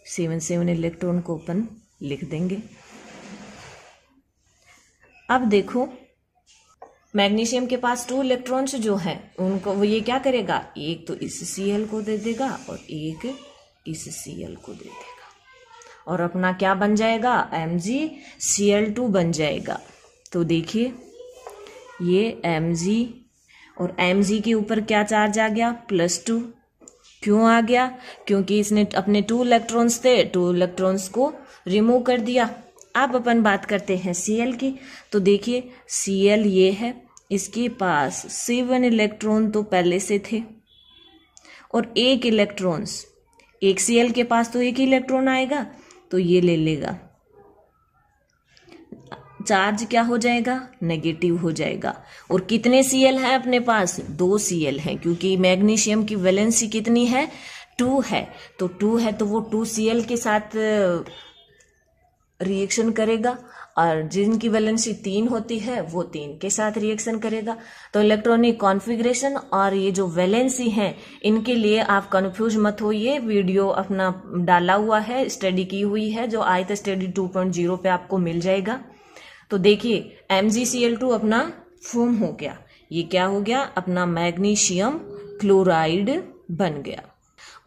7 इलेक्ट्रॉन को अपन लिख देंगे। अब देखो मैग्नीशियम के पास 2 इलेक्ट्रॉन्स जो हैं उनको वो ये क्या करेगा, एक तो इस Cl को दे देगा और एक इस Cl को दे देगा, और अपना क्या बन जाएगा, MgCl2 बन जाएगा। तो देखिए ये Mg और Mg के ऊपर क्या चार्ज आ गया, +2, क्यों आ गया? क्योंकि इसने अपने 2 इलेक्ट्रॉन्स थे, 2 इलेक्ट्रॉन्स को रिमूव कर दिया। अब अपन बात करते हैं Cl की। तो देखिए Cl ये है, इसके पास 7 इलेक्ट्रॉन तो पहले से थे और 1 इलेक्ट्रॉन्स, एक Cl के पास तो 1 ही इलेक्ट्रॉन आएगा, तो ये ले लेगा, चार्ज क्या हो जाएगा? नेगेटिव हो जाएगा। और कितने Cl हैं अपने पास? 2 Cl हैं, क्योंकि मैग्नीशियम की वैलेंसी कितनी है? 2 है। तो 2 है तो वो 2 Cl के साथ रिएक्शन करेगा, और जिनकी वैलेंसी 3 होती है वो 3 के साथ रिएक्शन करेगा। तो इलेक्ट्रॉनिक कॉन्फ़िगरेशन और ये जो वैलेंसी हैं, इनके लिए आप कंफ्यूज मत होइए। वीडियो अपना डाला हुआ है, स्टडी की हुई है, जो आयत स्टडी 2.0 पे आपको मिल जाएगा। तो देखिए MgCl2 अपना फॉर्म हो गया। ये क्या हो गया? अपना मैग्नीशियम क्लोराइड बन गया।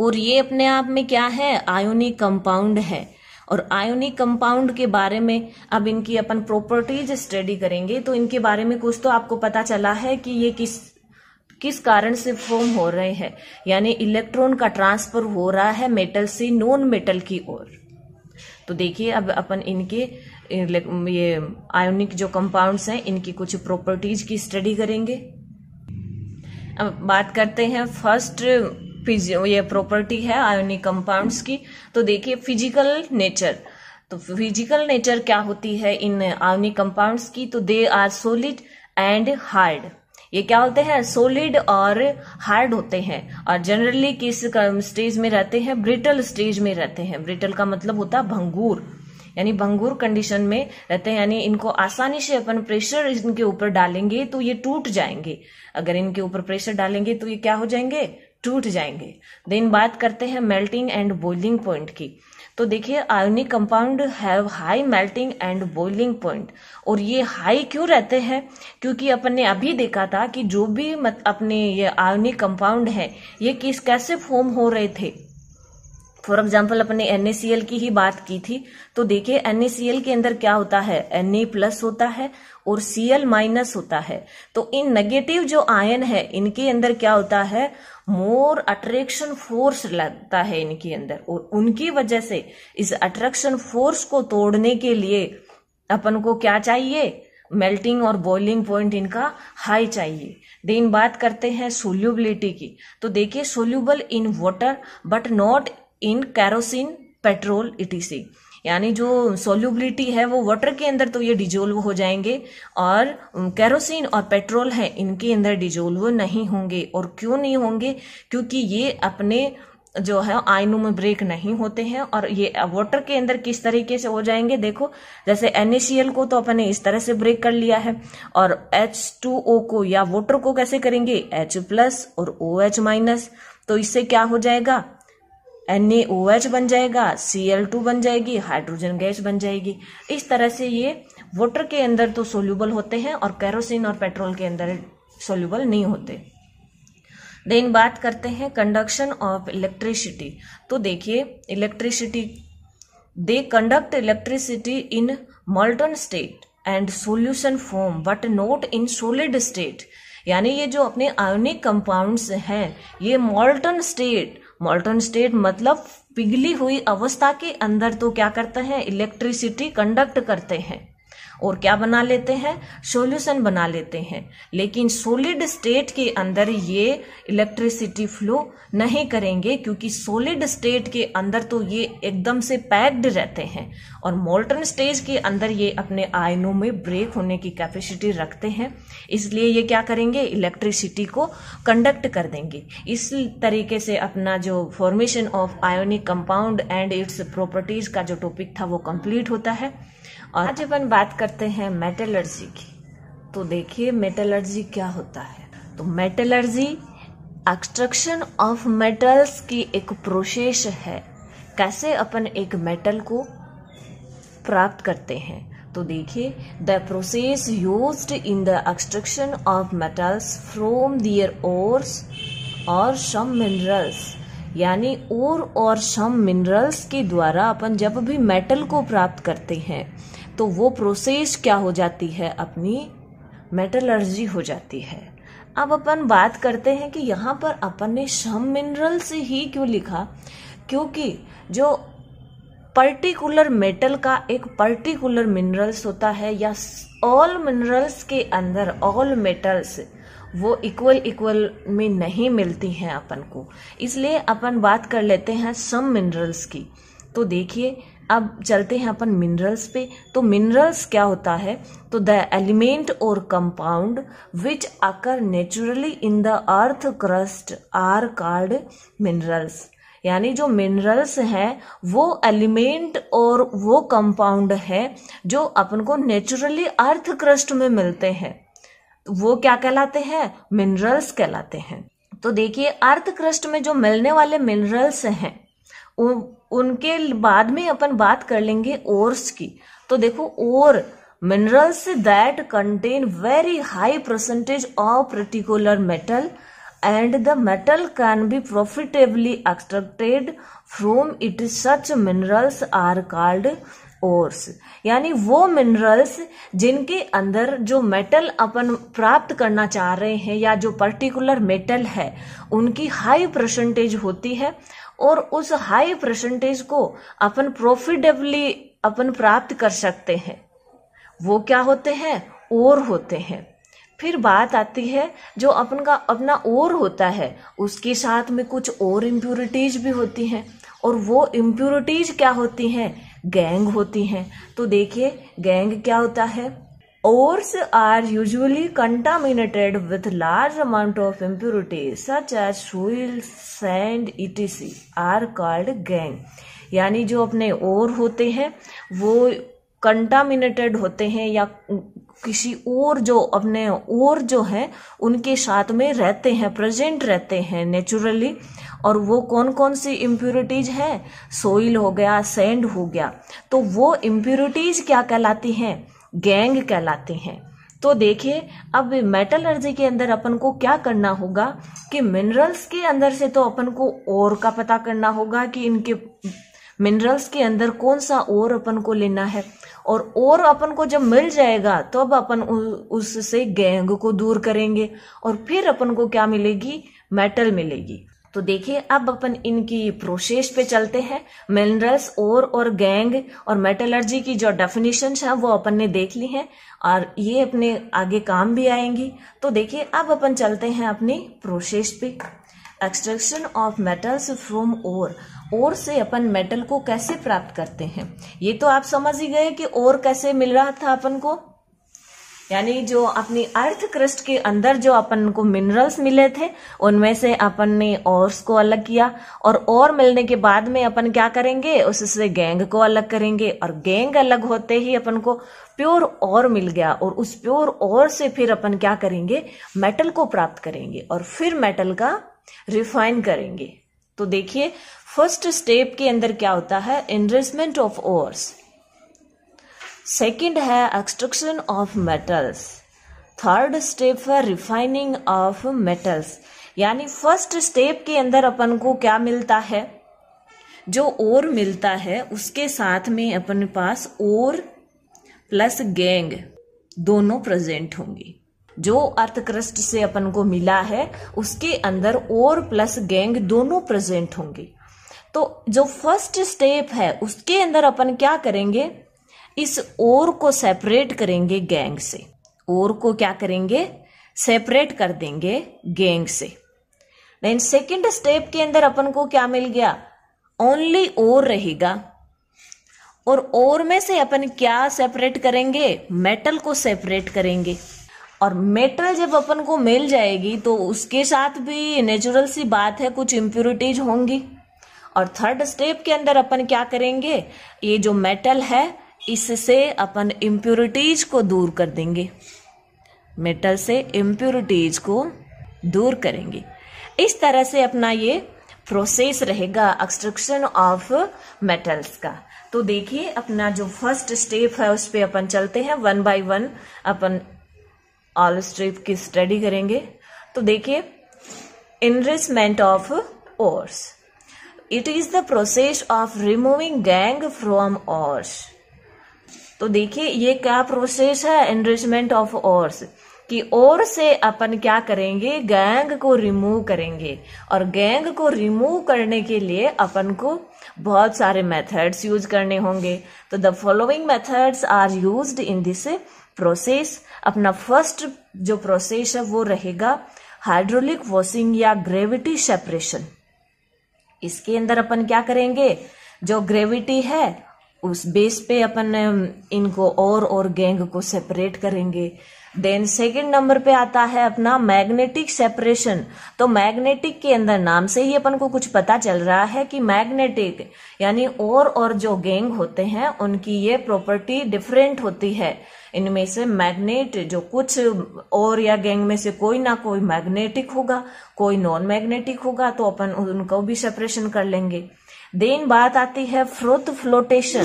और ये अपने आप में क्या है? आयोनिक कंपाउंड है। और आयोनिक कंपाउंड के बारे में अब इनकी अपन प्रॉपर्टीज स्टडी करेंगे, तो इनके बारे में कुछ तो आपको पता चला है कि ये किस कारण से फॉर्म हो रहे हैं। यानी इलेक्ट्रॉन का ट्रांसफर हो रहा है मेटल से नॉन मेटल की ओर। तो देखिए अब अपन इनके ये आयोनिक जो कंपाउंड्स हैं, इनकी कुछ प्रॉपर्टीज की स्टडी करेंगे। अब बात करते हैं फर्स्ट ये प्रॉपर्टी है आयोनिक कंपाउंड्स की। तो देखिए फिजिकल नेचर। तो फिजिकल नेचर क्या होती है इन आयोनिक कंपाउंड्स की? तो they are solid and hard. ये क्या होते हैं? सॉलिड और हार्ड होते हैं। और जनरली किस स्टेज में रहते हैं? ब्रिटल स्टेज में रहते हैं। ब्रिटल का मतलब होता है भंगूर, यानी भंगूर कंडीशन में रहते हैं। यानी इनको आसानी से अपन प्रेशर इनके ऊपर डालेंगे तो ये टूट जाएंगे। अगर इनके ऊपर प्रेशर डालेंगे तो ये क्या हो जाएंगे? टूट जाएंगे। देन बात करते हैं मेल्टिंग एंड बॉइलिंग पॉइंट की। तो देखिए ionic compound have high melting and boiling point. और ये हाई क्यों रहते हैं? क्योंकि अपन ने अभी देखा था कि जो भी अपने ये आयोनिक कंपाउंड है, ये कैसे फॉर्म हो रहे थे। फॉर एग्जाम्पल अपने NaCl की ही बात की थी। तो देखिए NaCl के अंदर क्या होता है? Na+ होता है और Cl- होता है। तो इन नेगेटिव जो आयन है, इनके अंदर क्या होता है? मोर अट्रैक्शन फोर्स लगता है इनके अंदर। और उनकी वजह से इस अट्रैक्शन फोर्स को तोड़ने के लिए अपन को क्या चाहिए? मेल्टिंग और बॉइलिंग पॉइंट इनका हाई चाहिए। देन बात करते हैं सोल्यूबिलिटी की। तो देखिए soluble in water but not in kerosene, petrol etc। यानी जो सोल्यूबिलिटी है वो वाटर के अंदर तो ये डिजोल्व हो जाएंगे, और कैरोसिन और पेट्रोल है इनके अंदर डिजोल्व नहीं होंगे। और क्यों नहीं होंगे? क्योंकि ये अपने जो है आयनों में ब्रेक नहीं होते हैं। और ये वाटर के अंदर किस तरीके से हो जाएंगे? देखो जैसे NaCl को तो अपन ने इस तरह से ब्रेक कर लिया है, और H2O को या वाटर को कैसे करेंगे? H+ और OH-। तो इससे क्या हो जाएगा? NaOH बन जाएगा, Cl2 बन जाएगी, हाइड्रोजन गैस बन जाएगी। इस तरह से ये वाटर के अंदर तो सोल्यूबल होते हैं और कैरोसिन और पेट्रोल के अंदर सोल्यूबल नहीं होते। देन बात करते हैं कंडक्शन ऑफ इलेक्ट्रिसिटी। तो देखिए electricity, they conduct electricity in molten state and solution form but not in solid state. यानी ये जो अपने आयोनिक कंपाउंड्स हैं, ये मोल्टन स्टेट मतलब पिघली हुई अवस्था के अंदर तो क्या करते हैं? इलेक्ट्रिसिटी कंडक्ट करते हैं और क्या बना लेते हैं? सॉल्यूशन बना लेते हैं। लेकिन सॉलिड स्टेट के अंदर ये इलेक्ट्रिसिटी फ्लो नहीं करेंगे, क्योंकि सॉलिड स्टेट के अंदर तो ये एकदम से पैक्ड रहते हैं, और मोल्टन स्टेज के अंदर ये अपने आयनों में ब्रेक होने की कैपेसिटी रखते हैं। इसलिए ये क्या करेंगे? इलेक्ट्रिसिटी को कंडक्ट कर देंगे। इस तरीके से अपना जो formation of ionic compound and its properties का जो टॉपिक था वो कंप्लीट होता है। और आज अपन बात करते हैं मेटलर्जी की। तो देखिए मेटलर्जी क्या होता है। तो मेटलर्जी एक्सट्रैक्शन ऑफ मेटल्स की एक प्रोसेस है, कैसे अपन एक मेटल को प्राप्त करते हैं। तो देखिए the process used in the extraction of metals from their ores और सम मिनरल्स। यानी ओर और सम मिनरल्स के द्वारा अपन जब भी मेटल को प्राप्त करते हैं तो वो प्रोसेस क्या हो जाती है? अपनी मेटलर्जी हो जाती है। अब अपन बात करते हैं कि यहाँ पर अपन ने सम मिनरल्स ही क्यों लिखा, क्योंकि जो पर्टिकुलर मेटल का एक पर्टिकुलर मिनरल्स होता है, या ऑल मिनरल्स के अंदर ऑल मेटल्स वो इक्वल में नहीं मिलती हैं अपन को, इसलिए अपन बात कर लेते हैं सम मिनरल्स की। तो देखिए अब चलते हैं अपन मिनरल्स पे। तो मिनरल्स क्या होता है, तो द एलिमेंट और compound which occur naturally in the earth crust are called minerals. यानी जो मिनरल्स हैं वो एलिमेंट और वो कंपाउंड है जो अपन को नेचुरली अर्थ क्रस्ट में मिलते हैं, वो क्या कहलाते हैं, मिनरल्स कहलाते हैं। तो देखिए अर्थ क्रस्ट में जो मिलने वाले मिनरल्स हैं उनके बाद में अपन बात कर लेंगे ओर्स की। तो देखो ore minerals that contain very high percentage of particular metal and the metal can be profitably extracted from it. Such minerals are called ores. यानी वो मिनरल्स जिनके अंदर जो मेटल अपन प्राप्त करना चाह रहे हैं या जो पर्टिकुलर मेटल है उनकी हाई परसेंटेज होती है, और उस हाई परसेंटेज को अपन प्रॉफिटेबली अपन प्राप्त कर सकते हैं, वो क्या होते हैं, ओर होते हैं। फिर बात आती है जो अपन का अपना ओर होता है उसके साथ में कुछ और इम्प्यूरिटीज भी होती हैं, और वो इम्प्यूरिटीज क्या होती हैं, गैंग होती हैं। तो देखिए गैंग क्या होता है, ores are usually contaminated with large amount of impurities such as soil sand etc are called gangue. यानी जो अपने ओर होते हैं वो कंटामिनेटेड होते हैं या किसी और जो अपने और जो है उनके साथ में रहते हैं, प्रेजेंट रहते हैं नेचुरली, और वो कौन कौन सी इम्प्यूरिटीज हैं, सोइल हो गया, सैंड हो गया, तो वो इम्प्यूरिटीज क्या कहलाती हैं, गैंग कहलाती हैं। तो देखिए अब मेटलर्जी के अंदर अपन को क्या करना होगा कि मिनरल्स के अंदर से तो अपन को और का पता करना होगा कि इनके मिनरल्स के अंदर कौन सा और अपन को लेना है, और अपन को जब मिल जाएगा तो अब अपन उससे गैंग को दूर करेंगे और फिर अपन को क्या मिलेगी, मेटल मिलेगी। तो देखिए अब अपन इनकी प्रोसेस पे चलते हैं। मिनरल्स और गैंग और मेटलर्जी की जो डेफिनेशंस हैं वो अपन ने देख ली हैं और ये अपने आगे काम भी आएंगी। तो देखिए अब अपन चलते हैं अपनी प्रोसेस पे। एक्सट्रैक्शन ऑफ मेटल्स फ्रॉम ओर से अपन मेटल को कैसे प्राप्त करते हैं, ये तो आप समझ ही गए कि ओर कैसे मिल रहा था अपन को, यानी जो अपनी अर्थ क्रस्ट के अंदर जो अपन को मिनरल्स मिले थे उनमें से अपन ने ओर्स को अलग किया, और मिलने के बाद में अपन क्या करेंगे, उससे गैंग को अलग करेंगे, और गैंग अलग होते ही अपन को प्योर ओर मिल गया, और उस प्योर ओर से फिर अपन क्या करेंगे, मेटल को प्राप्त करेंगे और फिर मेटल का रिफाइन करेंगे। तो देखिए फर्स्ट स्टेप के अंदर क्या होता है, एनरिचमेंट ऑफ ओर्स, सेकंड है extraction of metals, third step है रिफाइनिंग ऑफ मेटल्स। यानी फर्स्ट स्टेप के अंदर अपन को क्या मिलता है, जो ओर मिलता है उसके साथ में अपने पास ओर प्लस गैंग दोनों प्रेजेंट होंगी। जो अर्थ क्रस्ट से अपन को मिला है उसके अंदर ओर प्लस गैंग दोनों प्रेजेंट होंगे। तो जो फर्स्ट स्टेप है उसके अंदर अपन क्या करेंगे, इस ओर को सेपरेट करेंगे गैंग से, ओर को क्या करेंगे, सेपरेट कर देंगे गैंग से। देन सेकंड स्टेप के अंदर अपन को क्या मिल गया, ओनली ओर रहेगा, और ओर में से अपन क्या सेपरेट करेंगे, मेटल को सेपरेट करेंगे। और मेटल जब अपन को मिल जाएगी तो उसके साथ भी नेचुरल सी बात है कुछ इम्प्यूरिटीज होंगी, और थर्ड स्टेप के अंदर अपन क्या करेंगे, ये जो मेटल है इससे अपन इम्प्यूरिटीज को दूर कर देंगे, मेटल से इम्प्यूरिटीज को दूर करेंगे। इस तरह से अपना ये प्रोसेस रहेगा एक्सट्रैक्शन ऑफ मेटल्स का। तो देखिए अपना जो फर्स्ट स्टेप है उस पे अपन चलते हैं, one by one upon all step की स्टडी करेंगे। तो देखिए enrichment of ores, it is the process of removing gang from ores. तो देखिए ये क्या प्रोसेस है, एनरिचमेंट ऑफ ओर्स, कि और से अपन क्या करेंगे, गैंग को रिमूव करेंगे। और गैंग को रिमूव करने के लिए अपन को बहुत सारे मेथड्स यूज करने होंगे। तो the following methods are used in this process. अपना फर्स्ट जो प्रोसेस है वो रहेगा हाइड्रोलिक वॉशिंग या ग्रेविटी सेपरेशन। इसके अंदर अपन क्या करेंगे, जो ग्रेविटी है उस बेस पे अपन इनको और गैंग को सेपरेट करेंगे। देन सेकंड नंबर पे आता है अपना मैग्नेटिक सेपरेशन। तो मैग्नेटिक के अंदर नाम से ही अपन को कुछ पता चल रहा है कि मैग्नेटिक यानी और जो गैंग होते हैं उनकी ये प्रॉपर्टी डिफरेंट होती है। इनमें से मैग्नेट जो कुछ और या गैंग में से कोई ना कोई मैग्नेटिक होगा, कोई नॉन मैग्नेटिक होगा, तो अपन उनको भी सेपरेशन कर लेंगे। देन बात आती है फ्रोथ फ्लोटेशन।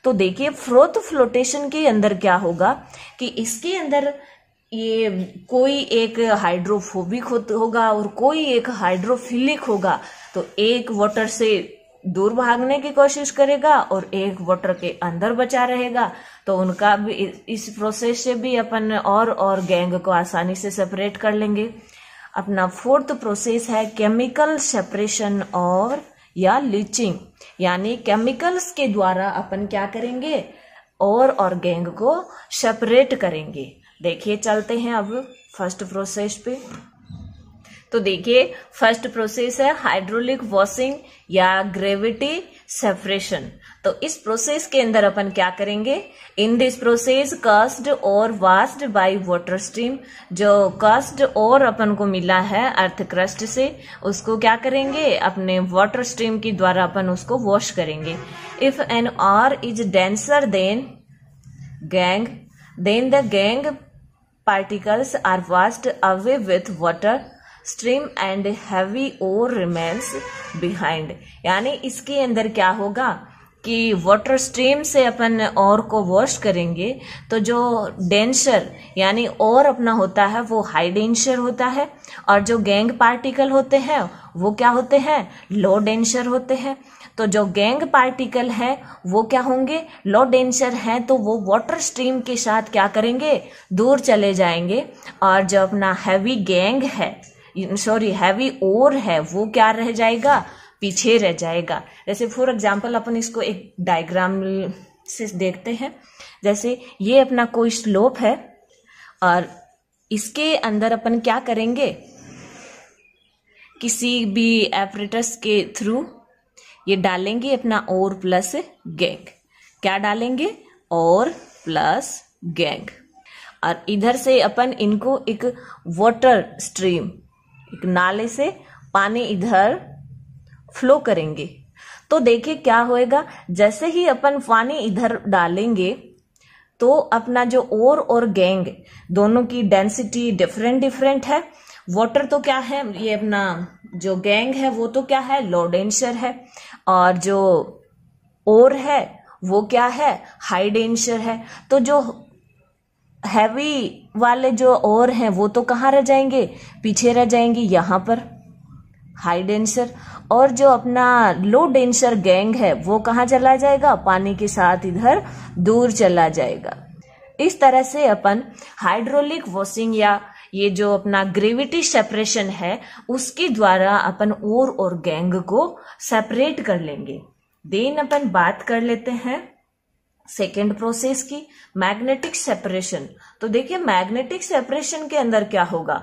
तो देखिए फ्रोथ फ्लोटेशन के अंदर क्या होगा कि इसके अंदर ये कोई एक हाइड्रोफोबिक होगा और कोई एक हाइड्रोफिलिक होगा। तो एक वाटर से दूर भागने की कोशिश करेगा और एक वाटर के अंदर बचा रहेगा। तो उनका भी इस प्रोसेस से भी अपन और गैंग को आसानी से सेपरेट कर लेंगे। अपना फोर्थ प्रोसेस है केमिकल सेपरेशन और या लीचिंग, यानी केमिकल्स के द्वारा अपन क्या करेंगे, और गैंग को सेपरेट करेंगे। देखिए चलते हैं अब फर्स्ट प्रोसेस पे। तो देखिए फर्स्ट प्रोसेस है हाइड्रोलिक वॉशिंग या ग्रेविटी सेपरेशन। तो इस प्रोसेस के अंदर अपन क्या करेंगे, इन दिस प्रोसेस कास्ट और वाश्ड बाय वाटर स्ट्रीम। जो कास्ट और अपन को मिला है अर्थ क्रस्ट से, उसको क्या करेंगे, अपने वाटर स्ट्रीम के द्वारा अपन उसको वॉश करेंगे। If an ore is denser than gangue, then the gangue particles are washed away with water stream and heavy ore remains behind. यानी इसके अंदर क्या होगा कि वाटर स्ट्रीम से अपन और को वॉश करेंगे तो जो डेंसर यानी और अपना होता है वो हाई डेंसर होता है, और जो गैंग पार्टिकल होते हैं वो क्या होते हैं, लो डेंसर होते हैं। तो जो गैंग पार्टिकल है वो क्या होंगे, लो डेंसर हैं, तो वो वाटर स्ट्रीम के साथ क्या करेंगे, दूर चले जाएंगे। और जो अपना हैवी गैंग है, सॉरी हैवी ओर है, वो क्या रह जाएगा, पीछे रह जाएगा। जैसे फॉर एग्जाम्पल अपन इसको एक डायग्राम से देखते हैं। जैसे ये अपना कोई स्लोप है और इसके अंदर अपन क्या करेंगे, किसी भी एपरेटस के थ्रू ये डालेंगे अपना और प्लस गैंग। क्या डालेंगे, और प्लस गैंग। और इधर से अपन इनको एक वाटर स्ट्रीम, एक नाले से पानी इधर फ्लो करेंगे। तो देखिए क्या होएगा, जैसे ही अपन पानी इधर डालेंगे तो अपना जो और गैंग दोनों की डेंसिटी डिफरेंट है। वाटर तो क्या है, ये अपना जो गैंग है वो तो क्या है, लो डेंसर है, और जो और है वो क्या है, हाई डेंसर है। तो जो हैवी वाले जो और हैं वो तो कहाँ रह जाएंगे, पीछे रह जाएंगे, यहाँ पर हाई डेंसर। और जो अपना लो डेंसर गैंग है वो कहाँ चला जाएगा, पानी के साथ इधर दूर चला जाएगा। इस तरह से अपन हाइड्रोलिक वॉशिंग या ये जो अपना ग्रेविटी सेपरेशन है उसके द्वारा अपन और गैंग को सेपरेट कर लेंगे। देन अपन बात कर लेते हैं सेकेंड प्रोसेस की, मैग्नेटिक सेपरेशन। तो देखिए मैग्नेटिक सेपरेशन के अंदर क्या होगा,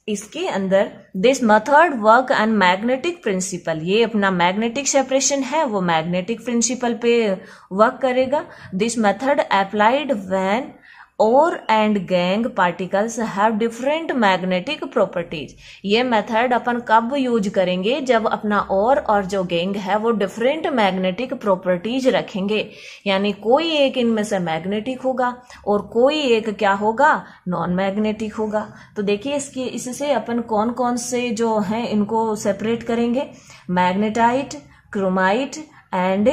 इसके अंदर this method work and magnetic principle. ये अपना मैग्नेटिक सेपरेशन है वो मैग्नेटिक प्रिंसिपल पे वर्क करेगा। This method applied when ore and gangue particles have different magnetic properties. ये मेथड अपन कब यूज करेंगे, जब अपना और जो गैंग है वो डिफरेंट मैग्नेटिक प्रॉपर्टीज रखेंगे। यानी कोई एक इनमें से मैग्नेटिक होगा और कोई एक क्या होगा, नॉन मैग्नेटिक होगा। तो देखिए इससे अपन कौन कौन से जो हैं इनको सेपरेट करेंगे, मैग्नेटाइट, क्रोमाइट एंड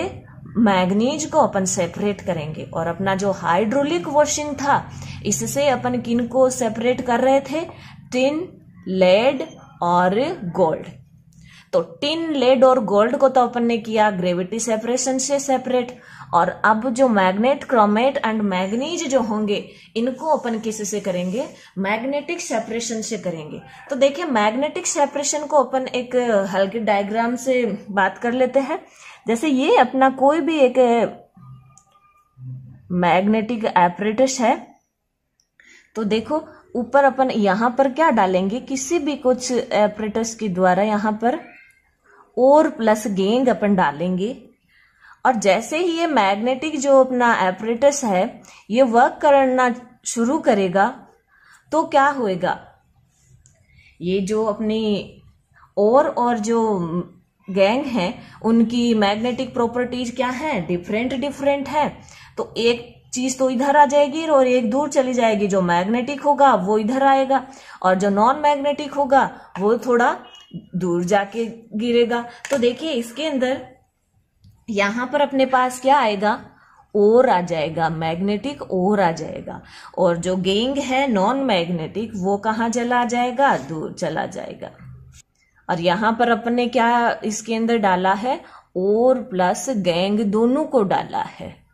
मैग्नीज को अपन सेपरेट करेंगे। और अपना जो हाइड्रोलिक वॉशिंग था इससे अपन किन को सेपरेट कर रहे थे, टिन, लेड और गोल्ड। तो टिन, लेड और गोल्ड को तो अपन ने किया ग्रेविटी सेपरेशन से सेपरेट, और अब जो मैग्नेट, क्रोमेट एंड मैग्नीज जो होंगे इनको अपन किससे करेंगे, मैग्नेटिक सेपरेशन से करेंगे। तो देखिए मैग्नेटिक सेपरेशन को अपन एक हल्के डायग्राम से बात कर लेते हैं। जैसे ये अपना कोई भी एक मैग्नेटिक एपरेटस है, तो देखो ऊपर अपन यहां पर क्या डालेंगे, किसी भी कुछ एपरेटस के द्वारा यहां पर और प्लस गेंग अपन डालेंगे, और जैसे ही ये मैग्नेटिक जो अपना एपरेटस है ये वर्क करना शुरू करेगा तो क्या होएगा, ये जो अपनी और जो गैंग है उनकी मैग्नेटिक प्रॉपर्टीज क्या है, डिफरेंट है। तो एक चीज तो इधर आ जाएगी और एक दूर चली जाएगी, जो मैग्नेटिक होगा वो इधर आएगा और जो नॉन मैग्नेटिक होगा वो थोड़ा दूर जाके गिरेगा। तो देखिए इसके अंदर यहां पर अपने पास क्या आएगा, और आ जाएगा, मैग्नेटिक और आ जाएगा, और जो गैंग है नॉन मैग्नेटिक वो कहाँ चला जाएगा, दूर चला जाएगा। और यहां पर अपन ने क्या इसके अंदर डाला है, और प्लस गैंग दोनों को डाला है।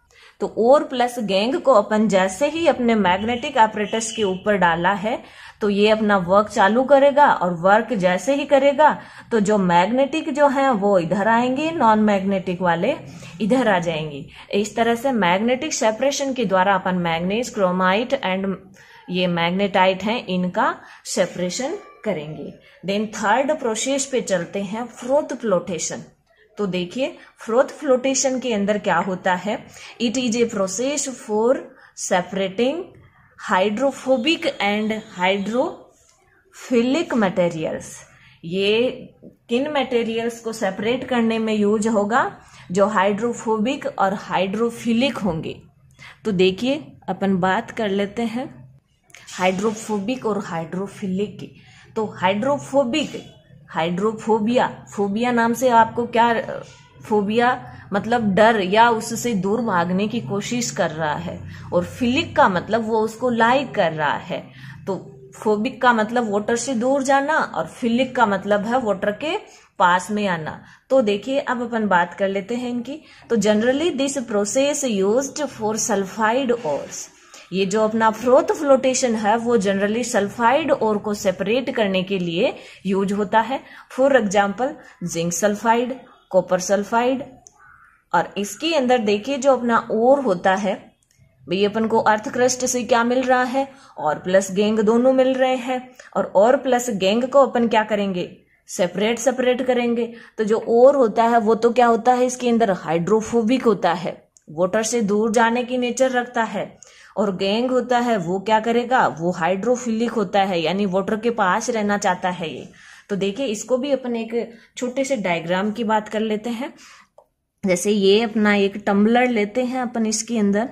तो और प्लस गैंग को अपन जैसे ही अपने मैग्नेटिक एपरेटस के ऊपर डाला है तो ये अपना वर्क चालू करेगा, और वर्क जैसे ही करेगा तो जो मैग्नेटिक जो है वो इधर आएंगे, नॉन मैग्नेटिक वाले इधर आ जाएंगे। इस तरह से मैग्नेटिक सेपरेशन के द्वारा अपन मैग्नीज, क्रोमाइट एंड ये मैग्नेटाइट हैं इनका सेपरेशन करेंगे। देन थर्ड प्रोसेस पे चलते हैं, फ्रोथ फ्लोटेशन। तो देखिए फ्रोथ फ्लोटेशन के अंदर क्या होता है, it is a process for separating hydrophobic and hydrophilic materials. ये किन मटेरियल्स को सेपरेट करने में यूज होगा, जो हाइड्रोफोबिक और हाइड्रोफिलिक होंगे। तो देखिए अपन बात कर लेते हैं हाइड्रोफोबिक और हाइड्रोफिलिक की। तो हाइड्रोफोबिक, हाइड्रोफोबिया, फोबिया नाम से आपको क्या, फोबिया मतलब डर या उससे दूर भागने की कोशिश कर रहा है, और फिलिक का मतलब वो उसको लाइक कर रहा है। तो फोबिक का मतलब वाटर से दूर जाना और फिलिक का मतलब है वाटर के पास में आना। तो देखिए अब अपन बात कर लेते हैं इनकी। तो generally this process used for sulphide ores. ये जो अपना फ्रोथ फ्लोटेशन है वो जनरली सल्फाइड ओर को सेपरेट करने के लिए यूज होता है। For example zinc sulphide, copper sulphide. और इसके अंदर देखिए जो अपना ओर होता है, भाई अपन को अर्थ क्रस्ट से क्या मिल रहा है, और प्लस गैंग दोनों मिल रहे हैं, और प्लस गैंग को अपन क्या करेंगे, सेपरेट करेंगे। तो जो ओर होता है वो तो क्या होता है, इसके अंदर हाइड्रोफोबिक होता है, वाटर से दूर जाने की नेचर रखता है, और गैंग होता है वो क्या करेगा, वो हाइड्रोफिलिक होता है, यानी वाटर के पास रहना चाहता है ये। तो देखिए इसको भी अपन एक छोटे से डायग्राम की बात कर लेते हैं। जैसे ये अपना एक टम्बलर लेते हैं अपन, इसके अंदर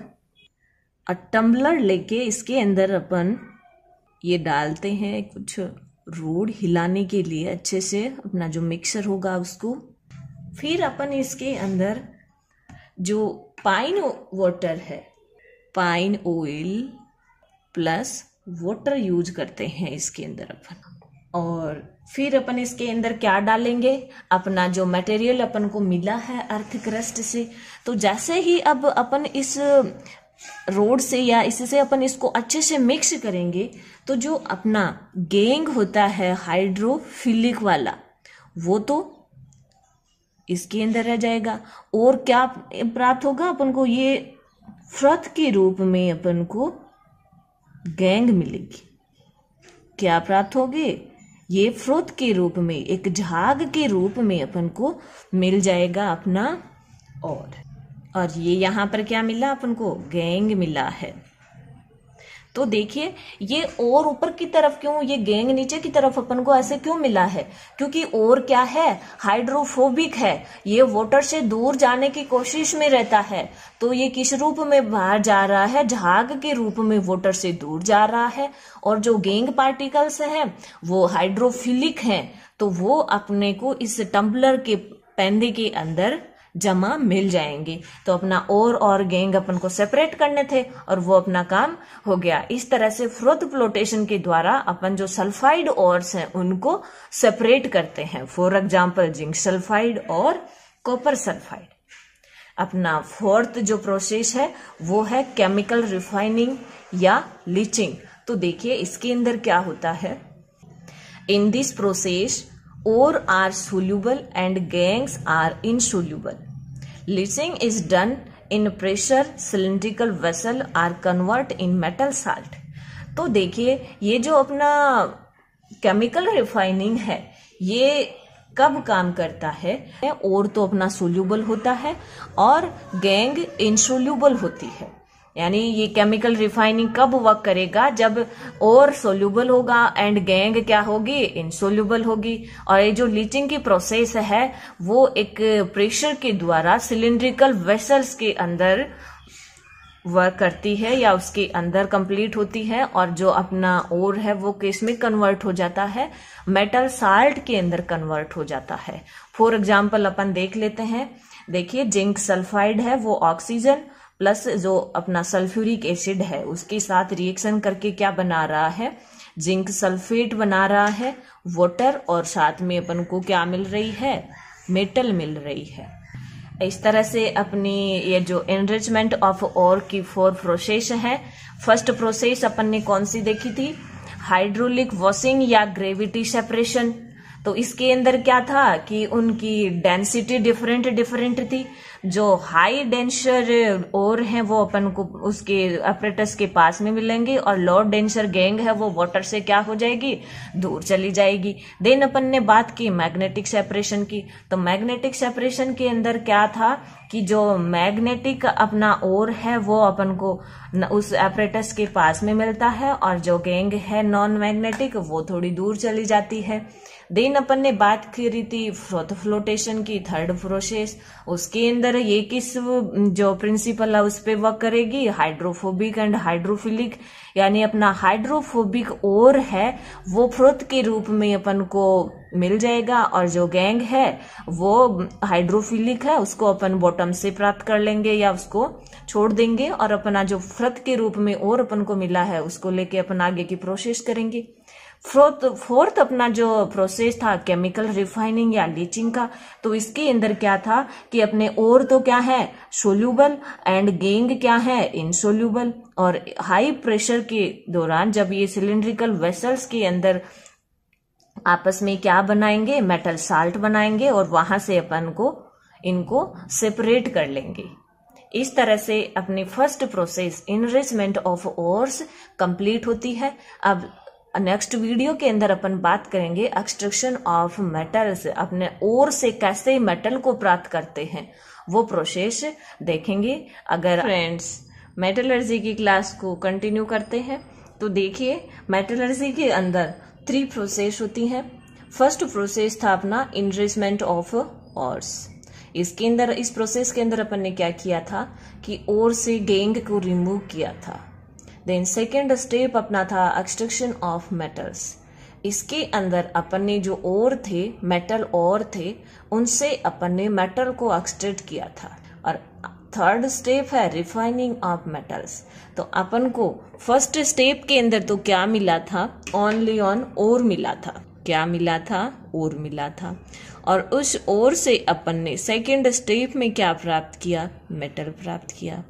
और टम्बलर लेके इसके अंदर अपन ये डालते हैं कुछ रोड हिलाने के लिए अच्छे से, अपना जो मिक्सर होगा उसको। फिर अपन इसके अंदर जो पाइन वाटर है, pine oil plus water use करते हैं इसके अंदर अपन। और फिर अपन इसके अंदर क्या डालेंगे, अपना जो मटेरियल अपन को मिला है अर्थ क्रस्ट से। तो जैसे ही अब अपन इस रोड से या इससे अपन इसको अच्छे से मिक्स करेंगे, तो जो अपना गैंग होता है हाइड्रोफिलिक वाला वो तो इसके अंदर रह जाएगा, और क्या प्राप्त होगा अपन को, ये फ्रोथ के रूप में अपन को गैंग मिलेगी। क्या प्राप्त होगी, ये फ्रोथ के रूप में, एक झाग के रूप में अपन को मिल जाएगा अपना। और ये यहाँ पर क्या मिला अपन को, गैंग मिला है। तो देखिए ये और ऊपर की तरफ क्यों, ये गैंग नीचे की तरफ अपन को ऐसे क्यों मिला है, क्योंकि और क्या है, हाइड्रोफोबिक है, ये वाटर से दूर जाने की कोशिश में रहता है। तो ये किस रूप में बाहर जा रहा है, झाग के रूप में वाटर से दूर जा रहा है। और जो गैंग पार्टिकल्स हैं वो हाइड्रोफिलिक हैं, तो वो अपने को इस टम्बलर के पैंदे के अंदर जमा मिल जाएंगे। तो अपना ओर और गैंग अपन को सेपरेट करने थे और वो अपना काम हो गया। इस तरह से फ्रोथ फ्लोटेशन के द्वारा अपन जो सल्फाइड ओर्स हैं उनको सेपरेट करते हैं। फॉर एग्जाम्पल जिंक सल्फाइड और कॉपर सल्फाइड। अपना फोर्थ जो प्रोसेस है वो है केमिकल रिफाइनिंग या लीचिंग। तो देखिए इसके अंदर क्या होता है। इन this process ore are soluble and gangs are insoluble. Leaching is done in pressure cylindrical vessel are convert in metal salt. तो देखिए ये जो अपना केमिकल रिफाइनिंग है ये कब काम करता है। और तो अपना सोल्यूबल होता है और गैंग इनसोल्यूबल होती है। यानी ये केमिकल रिफाइनिंग कब वर्क करेगा, जब और सोल्यूबल होगा एंड गैंग क्या होगी, इनसोल्यूबल होगी। और ये जो लीचिंग की प्रोसेस है वो एक प्रेशर के द्वारा सिलिंड्रिकल वेसल्स के अंदर वर्क करती है या उसके अंदर कंप्लीट होती है। और जो अपना ओर है वो किस में कन्वर्ट हो जाता है, मेटल साल्ट के अंदर कन्वर्ट हो जाता है। फॉर एग्जाम्पल अपन देख लेते हैं। देखिए जिंक सल्फाइड है वो ऑक्सीजन प्लस जो अपना सल्फ्यूरिक एसिड है उसके साथ रिएक्शन करके क्या बना रहा है, जिंक सल्फेट बना रहा है, वाटर, और साथ में अपन को क्या मिल रही है, मेटल मिल रही है। इस तरह से अपनी ये जो एनरिचमेंट ऑफ ओर की 4 प्रोसेस है। फर्स्ट प्रोसेस अपन ने कौन सी देखी थी, हाइड्रोलिक वॉशिंग या ग्रेविटी सेपरेशन। तो इसके अंदर क्या था कि उनकी डेंसिटी डिफरेंट थी। जो हाई डेंसर ओर है वो अपन को उसके अपरेटस के पास में मिलेंगे और लो डेंसर गैंग है वो वाटर से क्या हो जाएगी, दूर चली जाएगी। देन अपन ने बात की मैग्नेटिक सेपरेशन की। तो मैग्नेटिक सेपरेशन के अंदर क्या था कि जो मैग्नेटिक अपना ओर है वो अपन को उस अपरेटस के पास में मिलता है और जो गैंग है नॉन मैग्नेटिक वो थोड़ी दूर चली जाती है। देन अपन ने बात करी थी फ्रोथ फ्लोटेशन की, थर्ड प्रोसेस। उसके अंदर ये किस जो प्रिंसिपल है उस पे वर्क करेगी, हाइड्रोफोबिक एंड हाइड्रोफिलिक। यानी अपना हाइड्रोफोबिक ओर है वो फ्रोथ के रूप में अपन को मिल जाएगा और जो गैंग है वो हाइड्रोफिलिक है उसको अपन बॉटम से प्राप्त कर लेंगे या उसको छोड़ देंगे और अपना जो फ्रोथ के रूप में और अपन को मिला है उसको लेके अपन आगे की प्रोसेस करेंगे। फोर्थ अपना जो प्रोसेस था केमिकल रिफाइनिंग या लीचिंग का। तो इसके अंदर क्या था कि अपने ओर तो क्या है, सोल्यूबल, एंड गैंग क्या है, इनसोल्यूबल। और हाई प्रेशर के दौरान जब ये सिलिंड्रिकल वेसल्स के अंदर आपस में क्या बनाएंगे, मेटल साल्ट बनाएंगे और वहां से अपन को इनको सेपरेट कर लेंगे। इस तरह से अपनी first process enrichment of ores complete होती है। अब नेक्स्ट वीडियो के अंदर अपन बात करेंगे एक्सट्रैक्शन ऑफ मेटल्स, अपने ओर से कैसे मेटल को प्राप्त करते हैं वो प्रोसेस देखेंगे। अगर फ्रेंड्स मेटलर्जी की क्लास को कंटिन्यू करते हैं तो देखिए मेटलर्जी के अंदर 3 प्रोसेस होती हैं। फर्स्ट प्रोसेस था अपना इनरिचमेंट ऑफ ओर्स। इसके अंदर इस प्रोसेस के अंदर अपन ने क्या किया था कि ओर से गैंग को रिमूव किया था। देन सेकेंड स्टेप अपना था एक्सट्रैक्शन ऑफ मेटल्स। इसके अंदर अपन ने जो ओर थे, मेटल ओर थे, उनसे अपन ने मेटल को एक्सट्रैक्ट किया था। और थर्ड स्टेप है रिफाइनिंग ऑफ मेटल्स। तो अपन को फर्स्ट स्टेप के अंदर तो क्या मिला था, ओनली ऑन ओर मिला था। क्या मिला था, ओर मिला था। और उस ओर से अपन ने सेकेंड स्टेप में क्या प्राप्त किया, मेटल प्राप्त किया।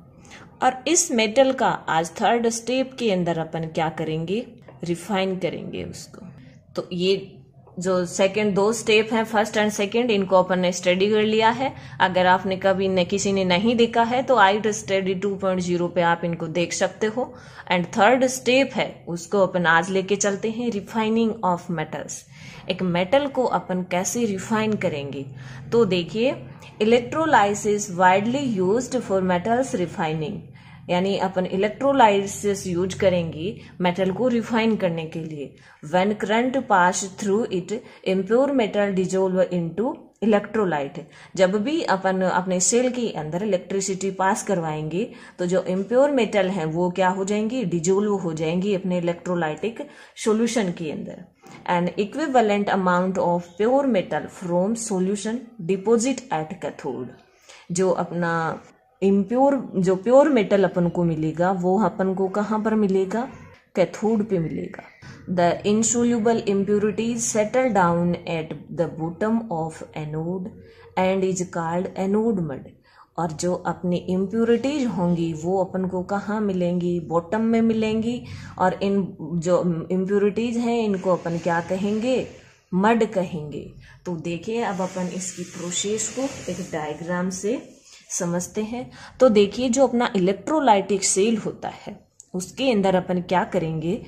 और इस मेटल का आज थर्ड स्टेप के अंदर अपन क्या करेंगे, रिफाइन करेंगे उसको। तो ये जो सेकंड 2 स्टेप हैं, फर्स्ट एंड सेकंड, इनको अपन ने स्टडी कर लिया है। अगर आपने कभी किसी ने नहीं देखा है तो आइट स्टडी 2.0 पे आप इनको देख सकते हो। एंड थर्ड स्टेप है उसको अपन आज लेके चलते हैं, रिफाइनिंग ऑफ मेटल्स। एक मेटल को अपन कैसे रिफाइन करेंगे, तो देखिए electrolysis widely used for metals refining. यानी अपन इलेक्ट्रोलाइसिस यूज करेंगे मेटल को रिफाइन करने के लिए। When current pass through it impure metal dissolve into electrolyte. जब भी अपन अपने सेल के अंदर इलेक्ट्रिसिटी पास करवाएंगे तो जो इम्प्योर मेटल है वो क्या हो जाएंगी, डिजोल्व हो जाएंगी अपने इलेक्ट्रोलाइटिक सॉल्यूशन के अंदर। N equivalent amount of pure metal from solution deposit at cathode. जो अपना इम्प्योर जो प्योर मेटल अपन को मिलेगा वो अपन को कहाँ पर मिलेगा, कैथोड पे मिलेगा। The insoluble impurities settle down at the bottom of anode and is called anode mud. और जो अपनी इम्प्योरिटीज होंगी वो अपन को कहाँ मिलेंगी, बॉटम में मिलेंगी। और इन जो इम्प्योरिटीज हैं इनको अपन क्या कहेंगे, मड कहेंगे। तो देखिए अब अपन इसकी प्रोसेस को एक डायग्राम से समझते हैं। तो देखिए जो अपना इलेक्ट्रोलाइटिक सेल होता है उसके अंदर अपन क्या करेंगे,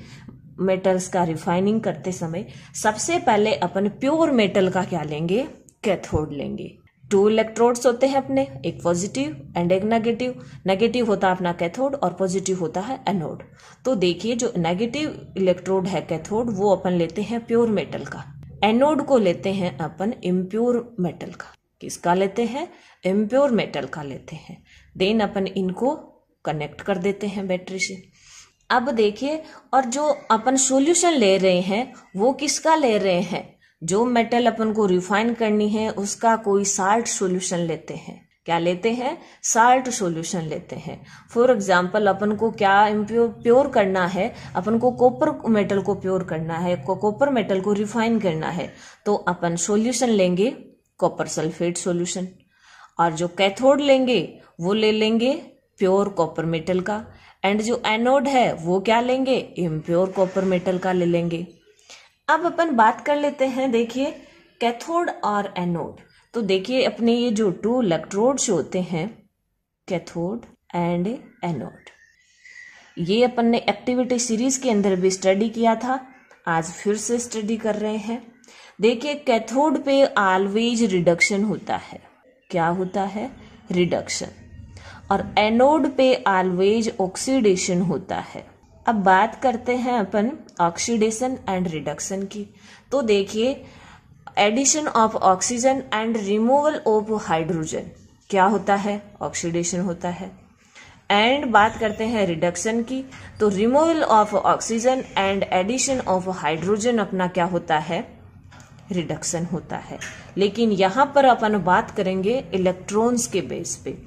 मेटल्स का रिफाइनिंग करते समय सबसे पहले अपन प्योर मेटल का क्या लेंगे, कैथोड लेंगे। 2 इलेक्ट्रोड्स होते हैं अपने, एक पॉजिटिव एंड एक नेगेटिव। नेगेटिव होता है अपना कैथोड और पॉजिटिव होता है एनोड। तो देखिए जो नेगेटिव इलेक्ट्रोड है कैथोड वो अपन लेते हैं प्योर मेटल का, एनोड को लेते हैं अपन इम्प्योर मेटल का। किसका लेते हैं, इम्प्योर मेटल का लेते हैं। देन अपन इनको कनेक्ट कर देते हैं बैटरी से। अब देखिए और जो अपन सॉल्यूशन ले रहे हैं वो किसका ले रहे हैं, जो मेटल अपन को रिफाइन करनी है उसका कोई साल्ट सॉल्यूशन लेते हैं। क्या लेते हैं, साल्ट सॉल्यूशन लेते हैं। फॉर एग्जांपल अपन को क्या प्योर करना है, अपन को कॉपर मेटल को प्योर करना है, कॉपर मेटल को रिफाइन करना है, तो अपन सॉल्यूशन लेंगे कॉपर सल्फेट सॉल्यूशन। और जो कैथोड लेंगे वो ले लेंगे प्योर कॉपर मेटल का, एंड जो एनोड है वो क्या लेंगे, इम्प्योर कॉपर मेटल का ले लेंगे। अब अपन बात कर लेते हैं देखिए कैथोड और एनोड। तो देखिए अपने ये जो 2 इलेक्ट्रोड्स होते हैं कैथोड एंड एनोड, ये अपन ने एक्टिविटी सीरीज के अंदर भी स्टडी किया था, आज फिर से स्टडी कर रहे हैं। देखिए कैथोड पे ऑलवेज रिडक्शन होता है, क्या होता है, रिडक्शन। और एनोड पे ऑलवेज ऑक्सीडेशन होता है। अब बात करते हैं अपन ऑक्सीडेशन एंड रिडक्शन की। तो देखिए addition of oxygen and removal of hydrogen क्या होता है, ऑक्सीडेशन होता है। एंड बात करते हैं रिडक्शन की, तो removal of oxygen and addition of hydrogen अपना क्या होता है, रिडक्शन होता है। लेकिन यहाँ पर अपन बात करेंगे इलेक्ट्रॉन्स के बेस पे।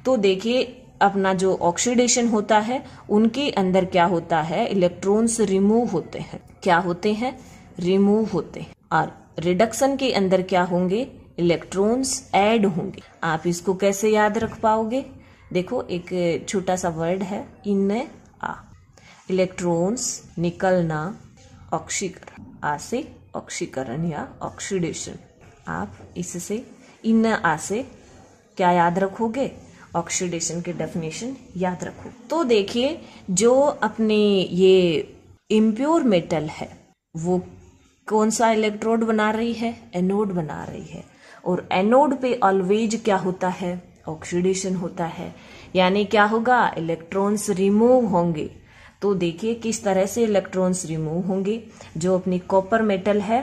तो देखिए अपना जो ऑक्सीडेशन होता है उनके अंदर क्या होता है, इलेक्ट्रॉन्स रिमूव होते हैं। क्या होते हैं, रिमूव होते हैं। और रिडक्शन के अंदर क्या होंगे, इलेक्ट्रॉन्स ऐड होंगे। आप इसको कैसे याद रख पाओगे, देखो एक छोटा सा वर्ड है इन आ, इलेक्ट्रॉन्स निकलना, ऑक्सीकरण, आ से ऑक्सीकरण या ऑक्सीडेशन। आप इससे इन आ से क्या याद रखोगे, ऑक्सीडेशन की डेफिनेशन याद रखो। तो देखिए जो अपने ये इम्प्योर मेटल है वो कौन सा इलेक्ट्रोड बना रही है, एनोड बना रही है। और एनोड पे ऑलवेज क्या होता है, ऑक्सीडेशन होता है। यानी क्या होगा, इलेक्ट्रॉन्स रिमूव होंगे। तो देखिए किस तरह से इलेक्ट्रॉन्स रिमूव होंगे। जो अपनी कॉपर मेटल है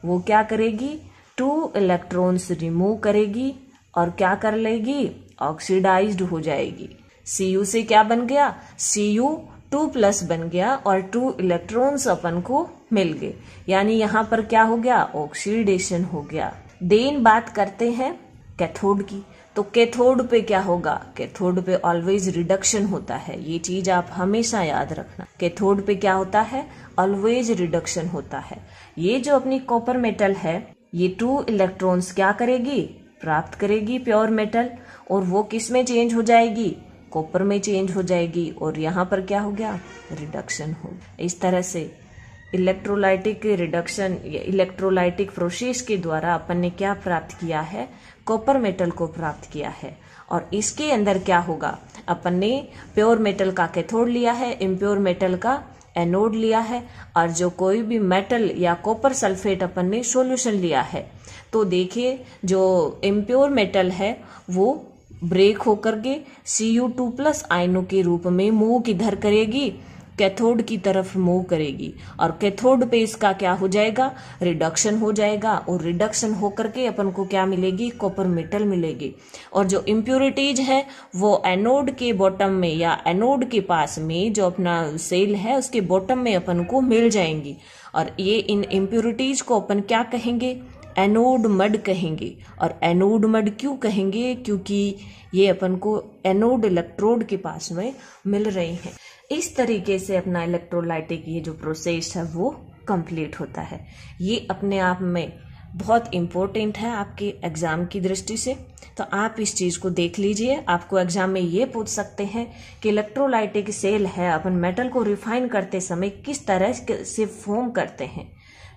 वो क्या करेगी, 2 इलेक्ट्रॉन्स रिमूव करेगी और क्या कर लेगी, ऑक्सीडाइज्ड हो जाएगी। Cu से क्या बन गया, Cu2+ बन गया और 2 इलेक्ट्रॉन्स अपन को मिल गए। यानी यहाँ पर क्या हो गया, ऑक्सीडेशन हो गया। देन बात करते हैं कैथोड की। तो कैथोड पे क्या होगा, कैथोड पे ऑलवेज रिडक्शन होता है। ये चीज आप हमेशा याद रखना, कैथोड पे क्या होता है, ऑलवेज रिडक्शन होता है। ये जो अपनी कॉपर मेटल है ये 2 इलेक्ट्रॉन्स क्या करेगी, प्राप्त करेगी प्योर मेटल, और वो किस में चेंज हो जाएगी, कॉपर में चेंज हो जाएगी। और यहाँ पर क्या हो गया, रिडक्शन हो। इस तरह से इलेक्ट्रोलाइटिक रिडक्शन, इलेक्ट्रोलाइटिक प्रोसेस के द्वारा अपन ने क्या प्राप्त किया है, कॉपर मेटल को प्राप्त किया है। और इसके अंदर क्या होगा, अपन ने प्योर मेटल का कैथोड लिया है, इम्प्योर मेटल का एनोड लिया है, और जो कोई भी मेटल या कॉपर सल्फेट अपन ने सॉल्यूशन लिया है। तो देखिए जो इम्प्योर मेटल है वो ब्रेक होकर के Cu2+ आयनों के रूप में मूव किधर करेगी, कैथोड की तरफ मूव करेगी। और कैथोड पे इसका क्या हो जाएगा, रिडक्शन हो जाएगा। और रिडक्शन होकर के अपन को क्या मिलेगी, कॉपर मेटल मिलेगी। और जो इम्प्योरिटीज है वो एनोड के बॉटम में या एनोड के पास में जो अपना सेल है उसके बॉटम में अपन को मिल जाएंगी। और ये इन इम्प्योरिटीज को अपन क्या कहेंगे, एनोड मड कहेंगे। और एनोड मड क्यों कहेंगे? क्योंकि ये अपन को एनोड इलेक्ट्रोड के पास में मिल रही हैं। इस तरीके से अपना इलेक्ट्रोलाइटिक ये जो प्रोसेस है वो कंप्लीट होता है। ये अपने आप में बहुत इम्पोर्टेंट है आपके एग्जाम की दृष्टि से, तो आप इस चीज को देख लीजिए। आपको एग्जाम में ये पूछ सकते हैं कि इलेक्ट्रोलाइटिक सेल है, अपन मेटल को रिफाइन करते समय किस तरह से फॉर्म करते हैं।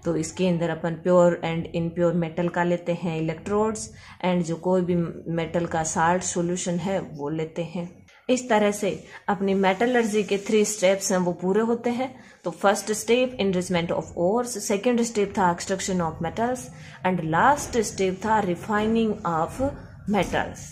तो इसके अंदर अपन प्योर एंड इनप्योर मेटल का लेते हैं इलेक्ट्रोड्स, एंड जो कोई भी मेटल का साल्ट सॉल्यूशन है वो लेते हैं। इस तरह से अपनी मेटलर्जी के 3 स्टेप्स हैं वो पूरे होते हैं। तो first step enrichment of ores, second step था extraction of metals, and last step था रिफाइनिंग ऑफ मेटल्स।